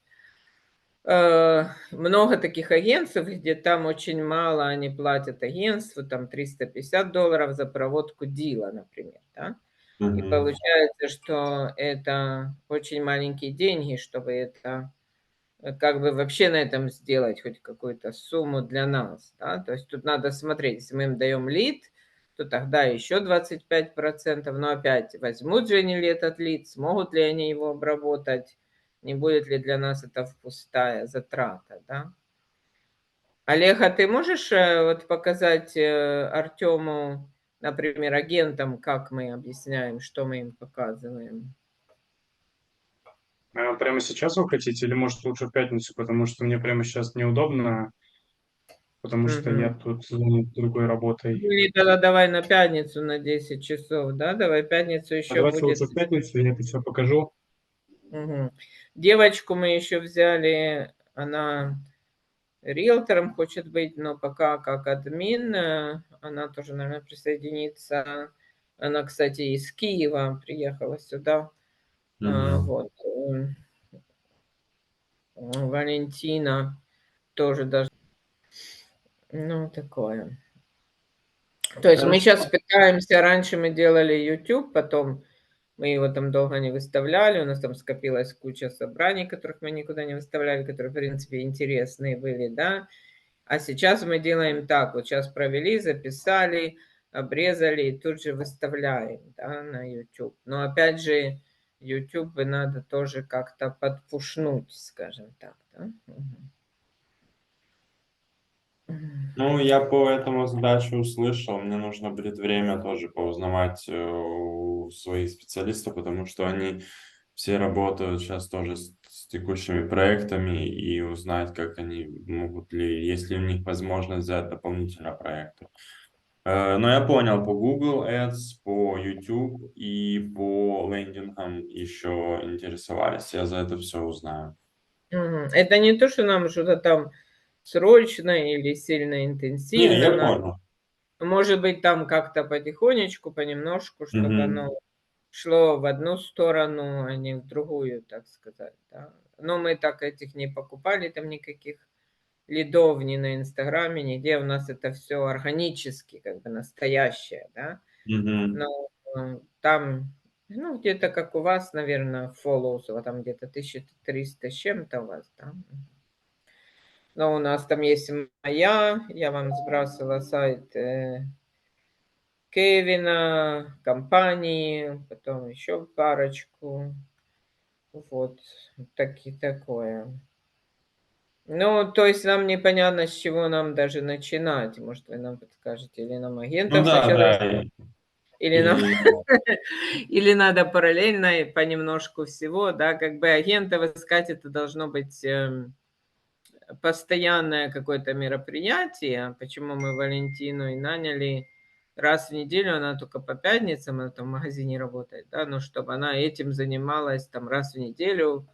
много таких агентств, где там очень мало они платят агентству, там $350 за проводку дила, например, да. И Мгм. получается, что это очень маленькие деньги, чтобы это, как бы вообще на этом сделать хоть какую-то сумму для нас, да. То есть тут надо смотреть, если мы им даем лид, то тогда еще 25%, но опять возьмут же они ли этот лид, смогут ли они его обработать, не будет ли для нас это пустая затрата, да. Олег, а ты можешь вот показать Артему, например, агентам, как мы объясняем, что мы им показываем? Прямо сейчас вы хотите или, может, лучше в пятницу, потому что мне прямо сейчас неудобно, потому что я Мгм. тут занят другой работой. Или тогда давай на пятницу на 10 часов, да? Давай пятницу А еще давайте будет. лучше в пятницу, я это все покажу. Мгм. Девочку мы еще взяли, она риэлтором хочет быть, но пока как админ, она тоже, наверное, присоединится. Она, кстати, из Киева приехала сюда. Мгм. Вот. Валентина тоже даже, ну, такое. То есть мы сейчас Хорошо. пытаемся, раньше мы делали YouTube, потом Мы его там долго не выставляли, у нас там скопилась куча собраний, которых мы никуда не выставляли, которые, в принципе, интересные были, да. А сейчас мы делаем так, вот сейчас провели, записали, обрезали и тут же выставляем, да, на YouTube. Но опять же, YouTube надо тоже как-то подпушнуть, скажем так, да. Ну, я по этому задачу услышал. Мне нужно будет время тоже поузнавать у своих специалистов, потому что они все работают сейчас тоже с текущими проектами и узнать, как они могут ли, есть ли у них возможность взять дополнительно проекты. Но я понял, по Google Ads, по YouTube и по лендингам еще интересовались. Я за это все узнаю. Это не то, что нам что-то там срочно или сильно Не, интенсивно я надо. понял. Может быть, там как-то потихонечку, понемножку, чтобы Мгм. оно шло в одну сторону, а не в другую, так сказать, да. Но мы так этих не покупали, там никаких лидов ни на Инстаграме, нигде. У нас это все органически, как бы настоящее, да. Мгм. Но там, ну, где-то как у вас, наверное, follows, вот там где-то 1300 с чем-то у вас, да. Но у нас там есть моя, я вам сбрасывала сайт Кевина, компании, потом еще парочку. Вот, такое. Ну, то есть нам непонятно, с чего нам даже начинать. Может, вы нам подскажете, или нам Ну агентов да, сначала, да. или нам, Или или надо параллельно и понемножку всего, да, как бы агентов искать, это должно быть постоянное какое-то мероприятие. Почему мы Валентину и наняли раз в неделю, она только по пятницам, она там в магазине работает, да, но чтобы она этим занималась там раз в неделю,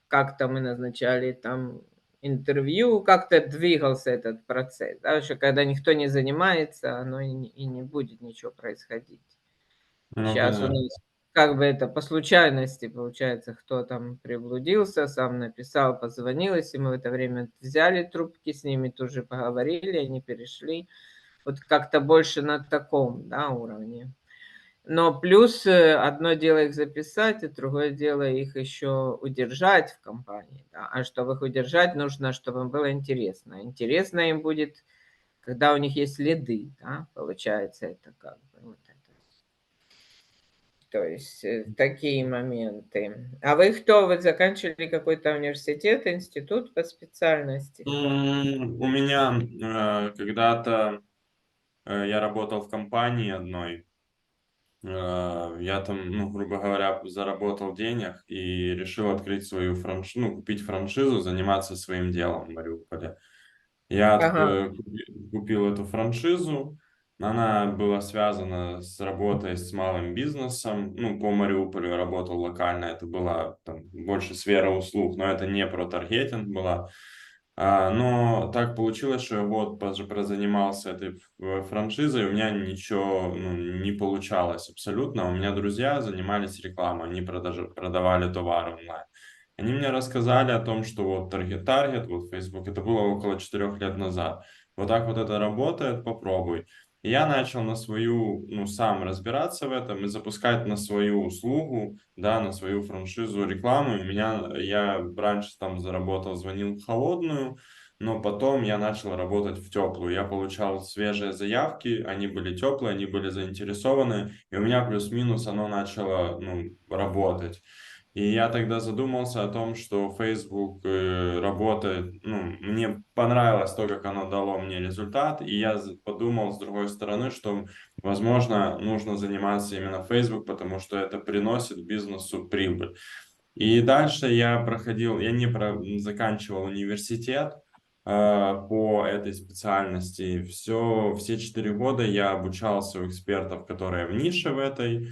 как-то мы назначали там интервью, как-то двигался этот процесс, да, что когда никто не занимается, оно и не будет ничего происходить. ну, Сейчас у понятно. нас как бы это по случайности получается, кто там приблудился, сам написал, позвонил, если мы в это время взяли трубки, с ними тоже поговорили, они перешли. Вот как-то больше на таком, да, уровне. Но плюс одно дело их записать, и другое дело их еще удержать в компании. Да. А чтобы их удержать, нужно, чтобы им было интересно. Интересно им будет, когда у них есть лиды, да, получается это как бы вот это. То есть такие моменты. А вы кто? Вы заканчивали какой-то университет, институт по специальности? У меня когда-то я работал в компании одной. Я там, ну, грубо говоря, заработал денег и решил открыть свою франшизу, ну, купить франшизу, заниматься своим делом в Мариуполе. Я Ага. купил эту франшизу. Она была связана с работой с малым бизнесом. Ну, по Мариуполю я работал локально. Это была там, больше сфера услуг, но это не про таргетинг была. Но так получилось, что я вот прозанимался этой франшизой, у меня ничего ну, не получалось абсолютно. У меня друзья занимались рекламой, они продавали товары онлайн. Они мне рассказали о том, что вот таргет, вот Facebook, это было около 4 лет назад. Вот так вот это работает, попробуй. И я начал на свою, ну, сам разбираться в этом и запускать на свою услугу, да, на свою франшизу рекламу. Я раньше там заработал, звонил в холодную, но потом я начал работать в теплую. Я получал свежие заявки, они были теплые, они были заинтересованы, и у меня плюс-минус оно начало, ну, работать. И я тогда задумался о том, что Facebook работает, ну, мне понравилось то, как оно дало мне результат, и я подумал с другой стороны, что, возможно, нужно заниматься именно Facebook, потому что это приносит бизнесу прибыль. И дальше я заканчивал университет по этой специальности. Все 4 года я обучался у экспертов, которые в нише в этой,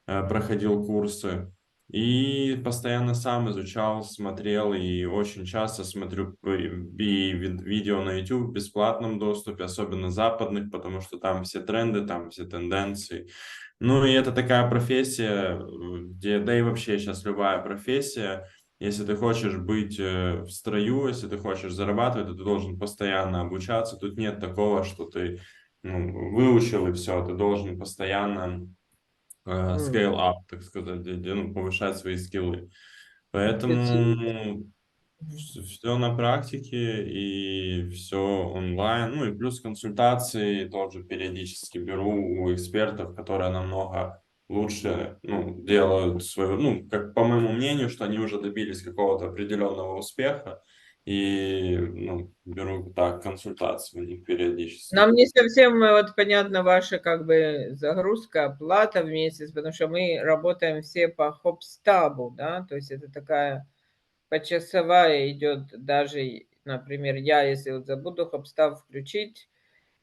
проходил курсы. И постоянно сам изучал, смотрел, и очень часто смотрю видео на YouTube в бесплатном доступе, особенно западных, потому что там все тренды, там все тенденции. Ну и это такая профессия, где, да и вообще сейчас любая профессия, если ты хочешь быть в строю, если ты хочешь зарабатывать, то ты должен постоянно обучаться. Тут нет такого, что ты ну, выучил и все, ты должен постоянно scale up, так сказать, ну, повышать свои скиллы. Специфика. Поэтому все на практике и все онлайн. Ну и плюс консультации тоже периодически беру у экспертов, которые намного лучше, ну, делают свою, ну, как по моему мнению, что они уже добились какого-то определенного успеха. И, ну, беру так консультации у них периодически. Нам не совсем вот понятна ваша как бы загрузка, оплата в месяц, потому что мы работаем все по хопстабу, да, то есть это такая почасовая идет даже, например, я, если вот забуду хопстаб включить,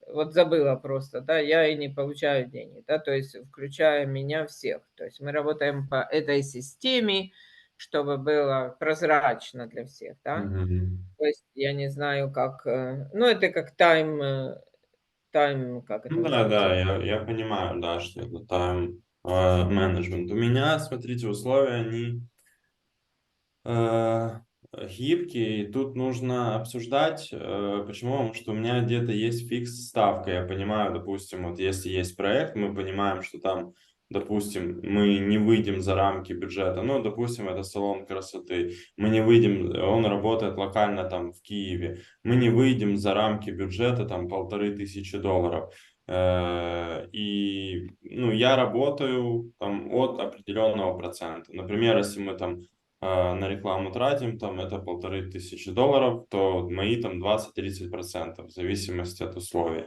вот забыла просто, да, я и не получаю денег, да, то есть включая меня всех. То есть мы работаем по этой системе, чтобы было прозрачно для всех, да. Мгм. То есть я не знаю, как, ну, это как тайм, как это Ну да, называется? да, я понимаю, да, что это тайм-менеджмент. У меня, смотрите, условия, они э, гибкие, и тут нужно обсуждать, почему, потому что у меня где-то есть фикс-ставка, я понимаю, допустим, вот если есть проект, мы понимаем, что там, допустим, мы не выйдем за рамки бюджета, ну, допустим, это салон красоты, мы не выйдем, он работает локально там в Киеве, мы не выйдем за рамки бюджета там $1500, и, ну, я работаю там от определенного процента, например, если мы там на рекламу тратим, там это $1500, то мои там 20-30%, в зависимости от условий.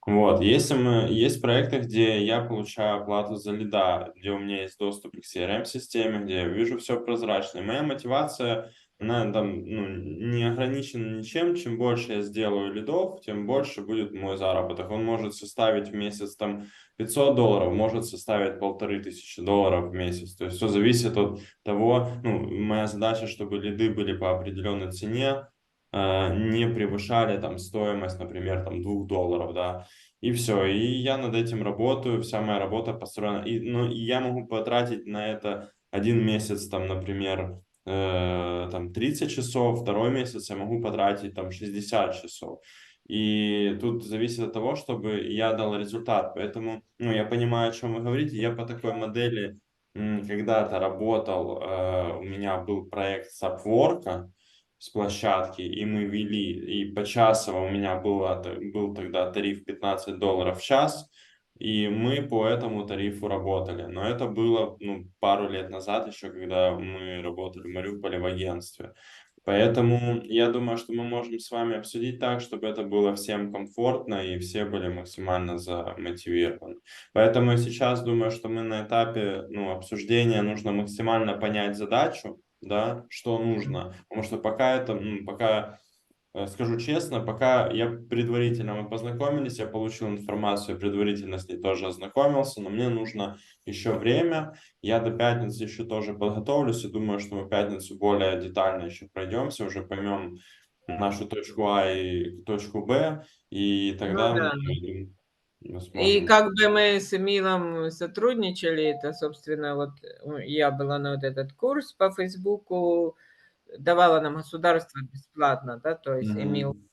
Вот, если есть проекты, где я получаю оплату за лида, где у меня есть доступ к CRM-системе, где я вижу все прозрачно, и моя мотивация, она там, ну, не ограничена ничем, чем больше я сделаю лидов, тем больше будет мой заработок. Он может составить в месяц там $500, может составить $1500 в месяц. То есть все зависит от того, ну, моя задача, чтобы лиды были по определенной цене, не превышали там стоимость, например, там $2, да, и все. И я над этим работаю, вся моя работа построена. И, ну, и я могу потратить на это один месяц, там, например, там 30 часов, второй месяц я могу потратить там 60 часов. И тут зависит от того, чтобы я дал результат. Поэтому, ну, я понимаю, о чем вы говорите. Я по такой модели когда-то работал, у меня был проект с Upwork, с площадки, и мы вели, и почасово у меня был тогда тариф $15 в час, и мы по этому тарифу работали. Но это было, ну, пару лет назад еще, когда мы работали в Мариуполе в агентстве. Поэтому я думаю, что мы можем с вами обсудить так, чтобы это было всем комфортно и все были максимально замотивированы. Поэтому я сейчас думаю, что мы на этапе, ну, обсуждения нужно максимально понять задачу, да, что нужно. Потому что пока это, пока, скажу честно, пока я предварительно мы познакомились, я получил информацию, предварительно с ней тоже ознакомился, но мне нужно еще время. Я до пятницы еще тоже подготовлюсь и думаю, что мы в пятницу более детально еще пройдемся, уже поймем нашу точку А и точку Б, и Ну тогда да. мы И сможем. как бы мы с Эмилом сотрудничали, это, собственно, вот я была на вот этот курс по Фейсбуку, давала нам государство бесплатно, да, то есть Эмил, Мгм.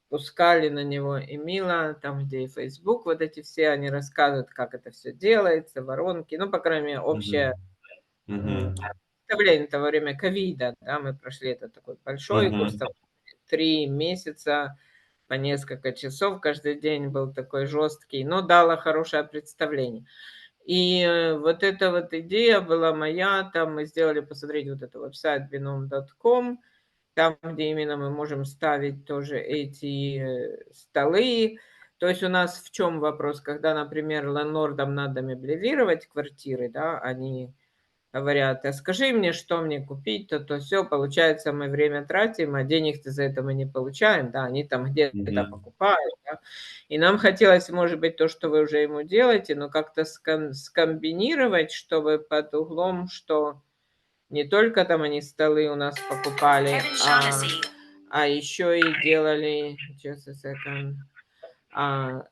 пускали на него Эмила, там, где и Фейсбук, вот эти все, они рассказывают, как это все делается, воронки, ну, по крайней мере, общее Мгм. Мгм. представление, это во время ковида, да, мы прошли это такой большой курс, Мгм. там, 3 месяца, по несколько часов каждый день был такой жесткий, но дало хорошее представление. И вот эта вот идея была моя, там мы сделали, посмотреть вот это веб-сайт binom.com, там, где именно мы можем ставить тоже эти столы. То есть у нас в чем вопрос, когда, например, лендлордам надо меблировать квартиры, да, они говорят: а скажи мне, что мне купить, то все, получается, мы время тратим, а денег-то за это мы не получаем, да, они там где-то Мгм. покупают, да. И нам хотелось, может быть, то, что вы уже ему делаете, но как-то скомбинировать, чтобы под углом, что не только там они столы у нас покупали, а еще и делали, just a second, а,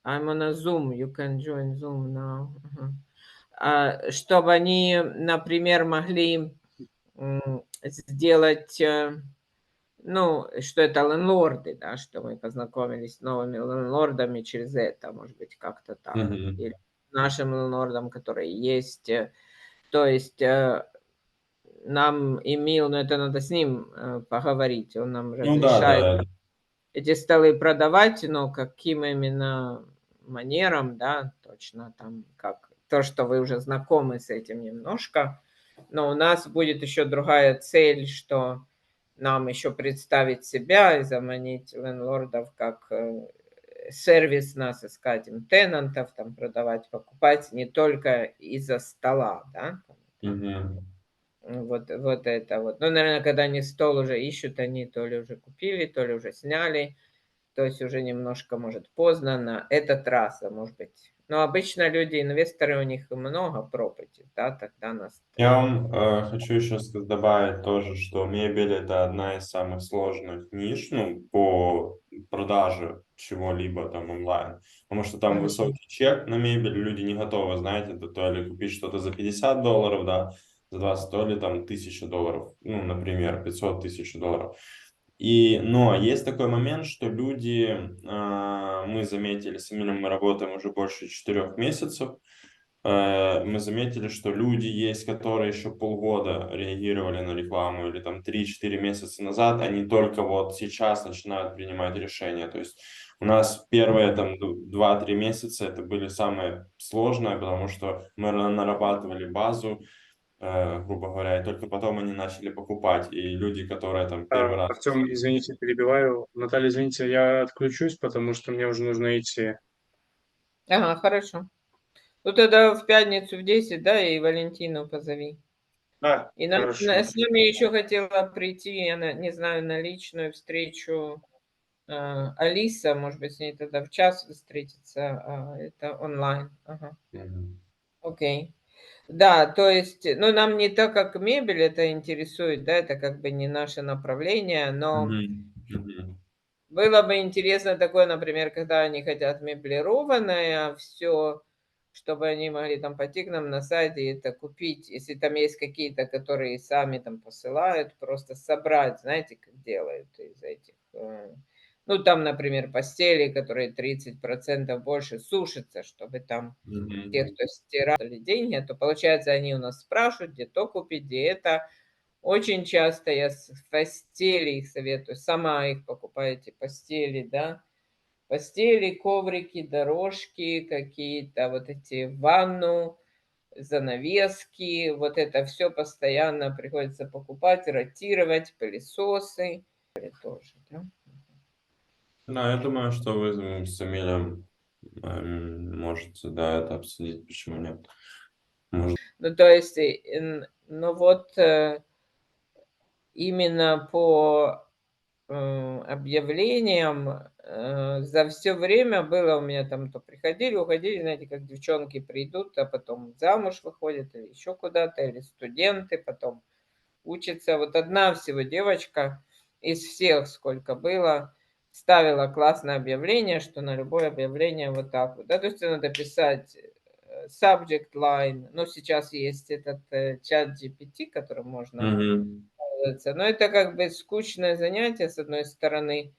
I'm on a Zoom, you can join Zoom now. Чтобы они, например, могли сделать, ну, что это лендлорды, да, что мы познакомились с новыми лендлордами через это, может быть, как-то так. Мгм. Или нашим лордом, который есть. То есть нам Эмил, но это надо с ним поговорить, он нам Ну да, разрешает да. эти столы продавать, но каким именно манером, да, точно там, как то, что вы уже знакомы с этим немножко, но у нас будет еще другая цель, что нам еще представить себя и заманить лендлордов как сервис нас искать им тенантов, там продавать, покупать не только из-за стола, да. Мгм. Вот это вот. Ну, наверное, когда они стол уже ищут, они то ли уже купили, то ли уже сняли, то есть уже немножко, может, поздно на этот раз, а может быть. Но обычно люди, инвесторы, у них много property, да, тогда нас... Я вам хочу еще добавить тоже, что мебель это одна из самых сложных ниш, ну, по продаже чего-либо там онлайн. Потому что там высокий чек на мебель, люди не готовы, знаете, то ли купить что-то за $50, да, за 20, то ли там $1000, ну, например, 500 тысяч долларов. Но есть такой момент, что люди, мы заметили, с Эмилем мы работаем уже больше 4 месяцев, мы заметили, что люди есть, которые еще полгода реагировали на рекламу, или там 3-4 месяца назад, они только вот сейчас начинают принимать решения. То есть у нас первые там 2-3 месяца это были самые сложные, потому что мы нарабатывали базу, грубо говоря, и только потом они начали покупать. И люди, которые там первый раз... Артем, извините, перебиваю. Наталья, извините, я отключусь, потому что мне уже нужно идти. Ага, хорошо. Ну, тогда в пятницу в 10, да, и Валентину позови. Да, И хорошо. с нами еще хотела прийти, я не знаю, на личную встречу Алиса, может быть, с ней тогда в час встретиться, это онлайн. Ага. Мгм. Окей. Да, то есть, ну, нам не так, как мебель это интересует, да, это как бы не наше направление, но Мгм. Мгм. было бы интересно такое, например, когда они хотят меблированное все, чтобы они могли там пойти к нам на сайт и это купить. Если там есть какие-то, которые сами там посылают, просто собрать, знаете, как делают из этих. Ну, там, например, постели, которые 30% больше сушатся, чтобы там те, Мгм. кто стирали деньги, то получается, они у нас спрашивают, где то купить, где это. Очень часто я с постели их советую, сама их покупаю, эти постели, да. Постели, коврики, дорожки, какие-то вот эти ванну, занавески, вот это все постоянно приходится покупать, ротировать, пылесосы тоже, да. Да, я думаю, что вы с Эмилем можете, да, это обсудить, почему нет. Ну, то есть, ну вот именно по объявлениям за все время было у меня там, то приходили, уходили, знаете, как девчонки придут, а потом замуж выходят или еще куда-то, или студенты, потом учатся. Вот одна всего девочка из всех, сколько было, ставила классное объявление, что на любое объявление вот так вот. Да, то есть надо писать subject line. Ну, сейчас есть этот чат GPT, которым можно Мгм. пользоваться. Но это как бы скучное занятие, с одной стороны.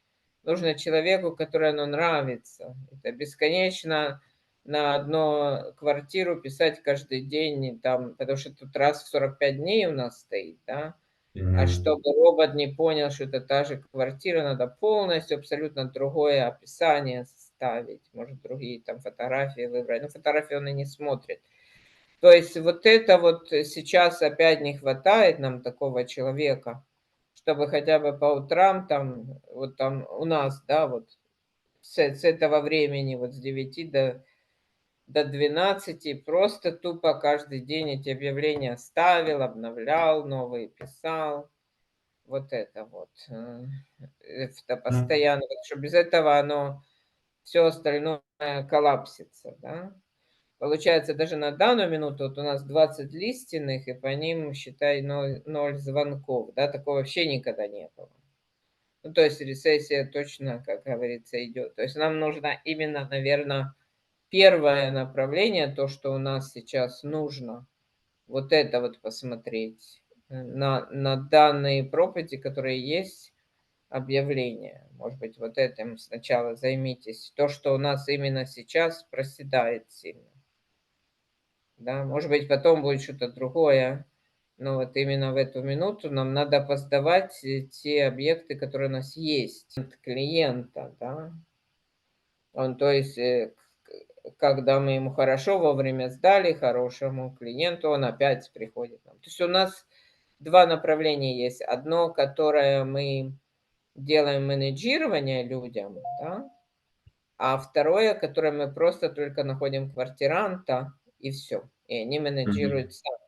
Нужно человеку, которое оно нравится. Это бесконечно на одну квартиру писать каждый день, там, потому что тут раз в 45 дней у нас стоит, да. А Мгм. чтобы робот не понял, что это та же квартира, надо полностью абсолютно другое описание составить. Может, другие там фотографии выбрать. Но фотографии он и не смотрит. То есть вот это вот сейчас опять не хватает нам такого человека, чтобы хотя бы по утрам там, вот там у нас, да, вот с этого времени, вот с 9 до 12, просто тупо каждый день эти объявления ставил, обновлял, новые писал. Вот это вот. Это Ну, постоянно, потому что без этого оно все остальное коллапсится, да. Получается, даже на данную минуту вот у нас 20 листинных, и по ним, считай, 0 звонков. Да, такого вообще никогда не было. Ну, то есть рецессия точно, как говорится, идет. То есть нам нужно именно, наверное, первое направление, то, что у нас сейчас нужно, вот это вот посмотреть на данные пропати, которые есть, объявления. Может быть, вот этим сначала займитесь. То, что у нас именно сейчас проседает сильно. да, может быть, потом будет что-то другое, но вот именно в эту минуту нам надо посдавать те объекты, которые у нас есть от клиента, да. Он, то есть, когда мы ему хорошо вовремя сдали, хорошему клиенту, он опять приходит к нам. То есть у нас два направления есть. Одно, которое мы делаем менеджирование людям, да, а второе, которое мы просто только находим квартиранта и все. И они Мгм. менеджируют сами.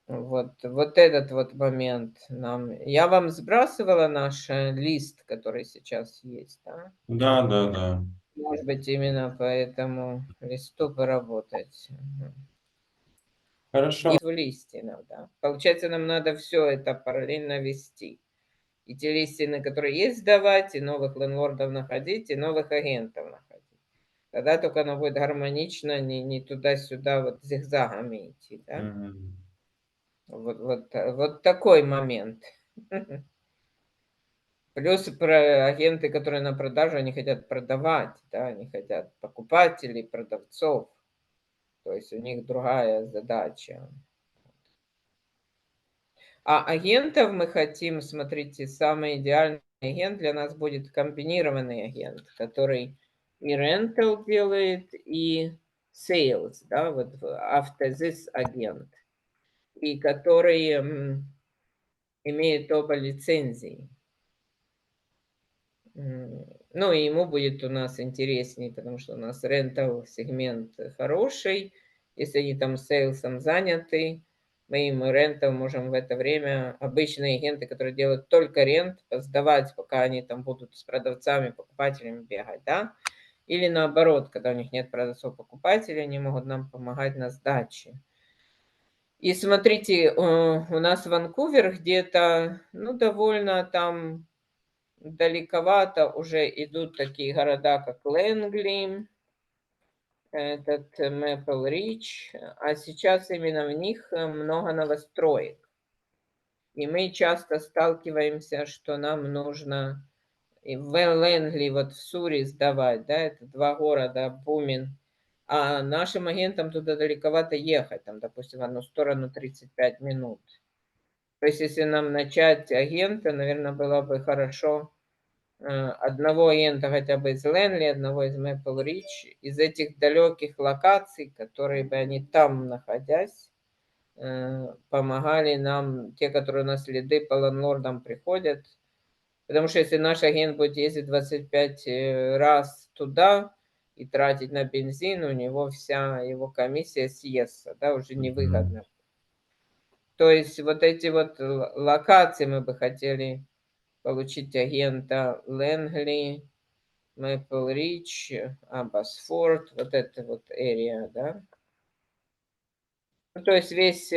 Вот этот вот момент нам. Я вам сбрасывала наш лист, который сейчас есть, да? Да, да, да. Может быть, именно по этому листу поработать. Мгм. Хорошо. И в листе надо. Получается, нам надо все это параллельно вести. И те листины, которые есть, сдавать, и новых лендлордов находить, и новых агентов находить. Тогда только оно будет гармонично, не туда-сюда вот зигзагами идти, да? Мгм. Вот такой момент. Плюс про агенты, которые на продажу, они хотят продавать, да, они хотят покупателей, продавцов. То есть у них другая задача. А агентов мы хотим, смотрите, самый идеальный агент для нас будет комбинированный агент, который и rental делает, и sales, да, вот автозис агент, и который имеет оба лицензии. Ну, и ему будет у нас интереснее, потому что у нас рентал сегмент хороший. Если они там сейлсом заняты, мы им рентал можем в это время, обычные агенты, которые делают только рент, сдавать, пока они там будут с продавцами, покупателями бегать, да? Или наоборот, когда у них нет продавцов-покупателей, они могут нам помогать на сдаче. И смотрите, у нас Ванкувер где-то, ну, довольно там далековато уже идут такие города, как Лэнгли, этот Мэпл Рич, а сейчас именно в них много новостроек. И мы часто сталкиваемся, что нам нужно и в Лэнгли, вот в Сури сдавать, да, это два города, Бумин, а нашим агентам туда далековато ехать, там, допустим, в одну сторону 35 минут. То есть, если нам начать агента, наверное, было бы хорошо одного агента хотя бы из Лэнли, одного из Мэпл Рич, из этих далеких локаций, которые бы они там находясь, помогали нам, те, которые у нас следы по лендлордам приходят. Потому что если наш агент будет ездить 25 раз туда и тратить на бензин, у него вся его комиссия съестся, да, уже невыгодно. То есть вот эти вот локации мы бы хотели получить агента Лэнгли, Мэпл Рич, Аббасфорд, вот это вот area, да. Ну, то есть весь,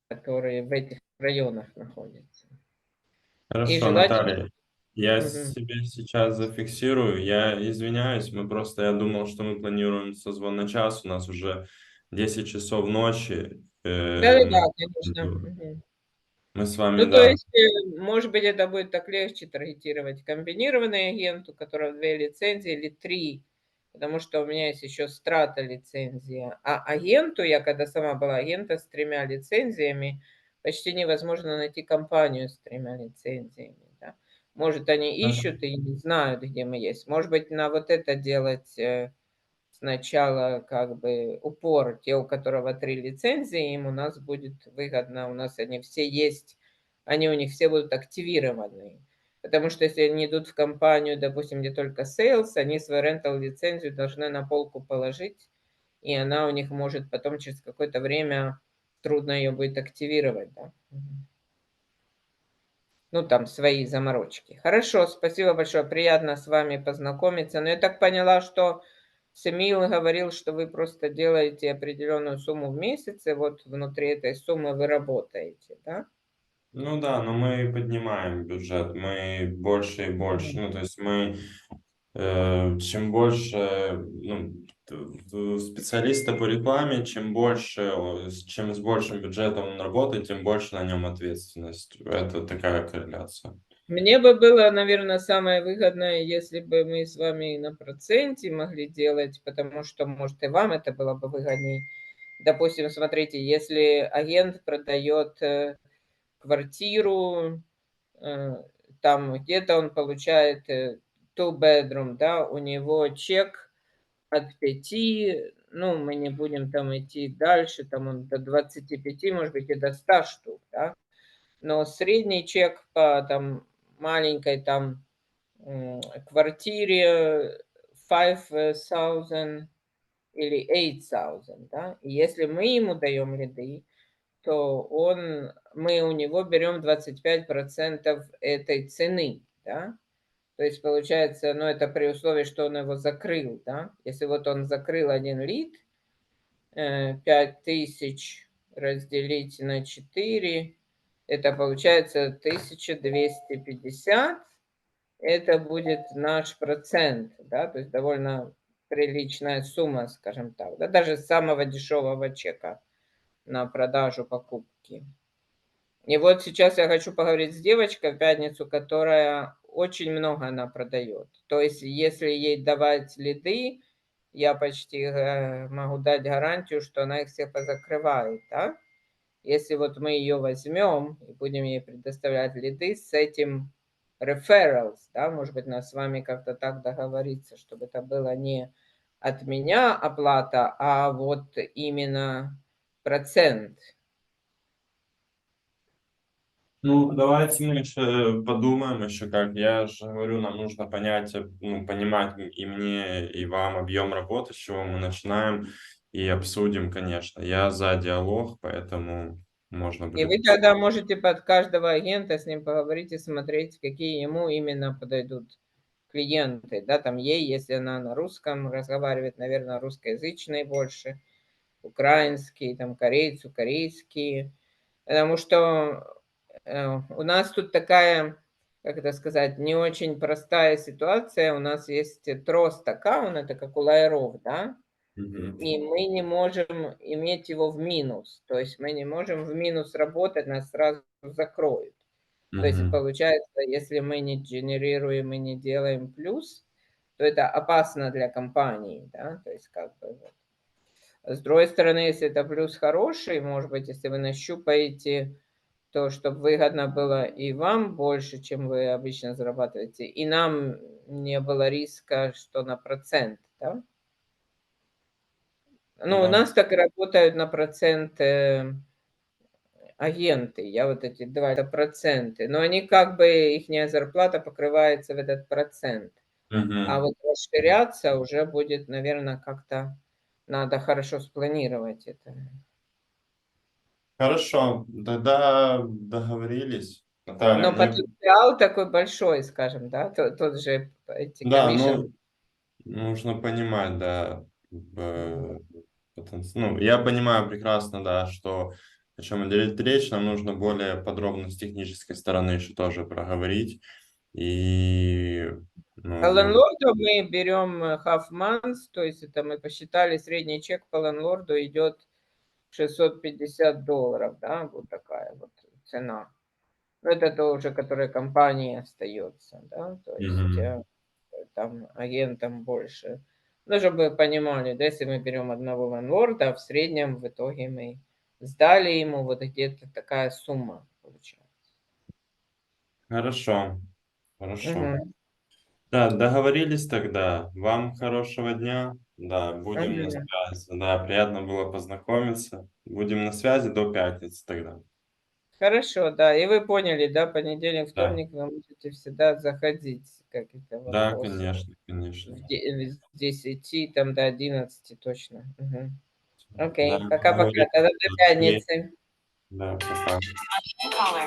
который в этих районах находится. И Хорошо, желательно... Наталья. Я Мгм. себе сейчас зафиксирую. Я извиняюсь, я думал, что мы планируем созвон на час. У нас уже 10 часов ночи. Да-да-да, конечно. Мгм. Мы с вами, Ну, то да. есть, может быть, это будет так легче таргетировать комбинированный агент, у которого 2 лицензии или 3, потому что у меня есть еще страта лицензия. А агенту, я когда сама была агента с 3 лицензиями, почти невозможно найти компанию с 3 лицензиями. Да. Может, они ищут и не знают, где мы есть. Может быть, на вот это делать сначала как бы упор, те, у которого 3 лицензии, им у нас будет выгодно, у нас они все есть, они у них все будут активированы. Потому что если они идут в компанию, допустим, где только sales, они свою rental лицензию должны на полку положить, и она у них может потом через какое-то время трудно ее будет активировать. Да? Ну, там свои заморочки. Хорошо, спасибо большое. Приятно с вами познакомиться. Но я так поняла, что Семил говорил, что вы просто делаете определенную сумму в месяц, и вот внутри этой суммы вы работаете, да? Ну да, но мы поднимаем бюджет, мы больше и больше. Мгм. Ну, то есть чем больше специалиста по рекламе, чем больше, чем с большим бюджетом он работает, тем больше на нем ответственность. Это такая корреляция. Мне бы было, наверное, самое выгодное, если бы мы с вами на проценте могли делать, потому что, может, и вам это было бы выгоднее. Допустим, смотрите, если агент продает квартиру, там где-то он получает two bedroom, да, у него чек от 5, ну, мы не будем там идти дальше, там он до 25, может быть, и до 100 штук, да, но средний чек по там маленькой там квартире 5000 или 8000, да, и если мы ему даем лиды, то мы у него берем 25% этой цены, да. То есть получается, ну, это при условии, что он его закрыл, да. Если вот он закрыл один лид, 5000 разделить на 4, это получается 1250. Это будет наш процент, да, то есть довольно приличная сумма, скажем так, да, даже с самого дешевого чека на продажу покупки. И вот сейчас я хочу поговорить с девочкой в пятницу, которая очень много она продает. То есть если ей давать лиды, я почти могу дать гарантию, что она их все позакрывает, да? Если вот мы ее возьмем и будем ей предоставлять лиды с этим referrals, да, может быть, нас с вами как-то так договориться, чтобы это было не от меня оплата, а вот именно процент. Ну, давайте мы еще подумаем еще как. Я же говорю, нам нужно понять, ну, понимать и мне, и вам объем работы, с чего мы начинаем, и обсудим, конечно. Я за диалог, поэтому можно И будет. вы тогда можете под каждого агента с ним поговорить и смотреть, какие ему именно подойдут клиенты. Да, там ей, если она на русском разговаривает, наверное, русскоязычные больше, украинские, там корейцы, корейские. Потому что у нас тут такая, как это сказать, не очень простая ситуация. У нас есть trust аккаунт, это как у лайеров, да, Мгм. и мы не можем иметь его в минус. То есть мы не можем в минус работать, нас сразу закроют. То есть Мгм. получается, если мы не генерируем и не делаем плюс, то это опасно для компании, да, то есть как бы вот. С другой стороны, если это плюс хороший, может быть, если вы нащупаете то, чтобы выгодно было и вам больше, чем вы обычно зарабатываете, и нам не было риска, что на процент, да? Ну, у Да. нас так и работают на процент агенты. Я вот эти 2 это проценты, но они как бы, ихняя зарплата покрывается в этот процент. А Мгм. вот расширяться уже будет, наверное, как-то надо хорошо спланировать это. Хорошо, тогда договорились. Наталья, Но мне... потенциал такой большой, скажем, да, тот же эти Да, commission. ну, нужно понимать, да, ну, я понимаю прекрасно, да, что о чем идет речь, нам нужно более подробно с технической стороны еще тоже проговорить. И, По ну, лендлорду мы берем half months, то есть это мы посчитали, средний чек по лендлорду идет $650, да, вот такая вот цена. Но это то уже, которая компании остается, да, то есть мгм. там агентам больше. Ну, чтобы вы понимали, да, если мы берем одного лендлорда, в среднем в итоге мы сдали ему вот где-то такая сумма получается. Хорошо, хорошо. Мгм. Да, договорились тогда. Вам хорошего дня. Да, будем на Мгм. связи. Да, приятно было познакомиться. Будем на связи до пятницы тогда. Хорошо, да. И вы поняли, да, понедельник, Да, вторник вы можете всегда заходить, как это да, вопросы. конечно, конечно. С 10 там до 11 точно. Мгм. Да, Окей, пока-пока. договорились. Тогда до Окей. пятницы. Да, пока.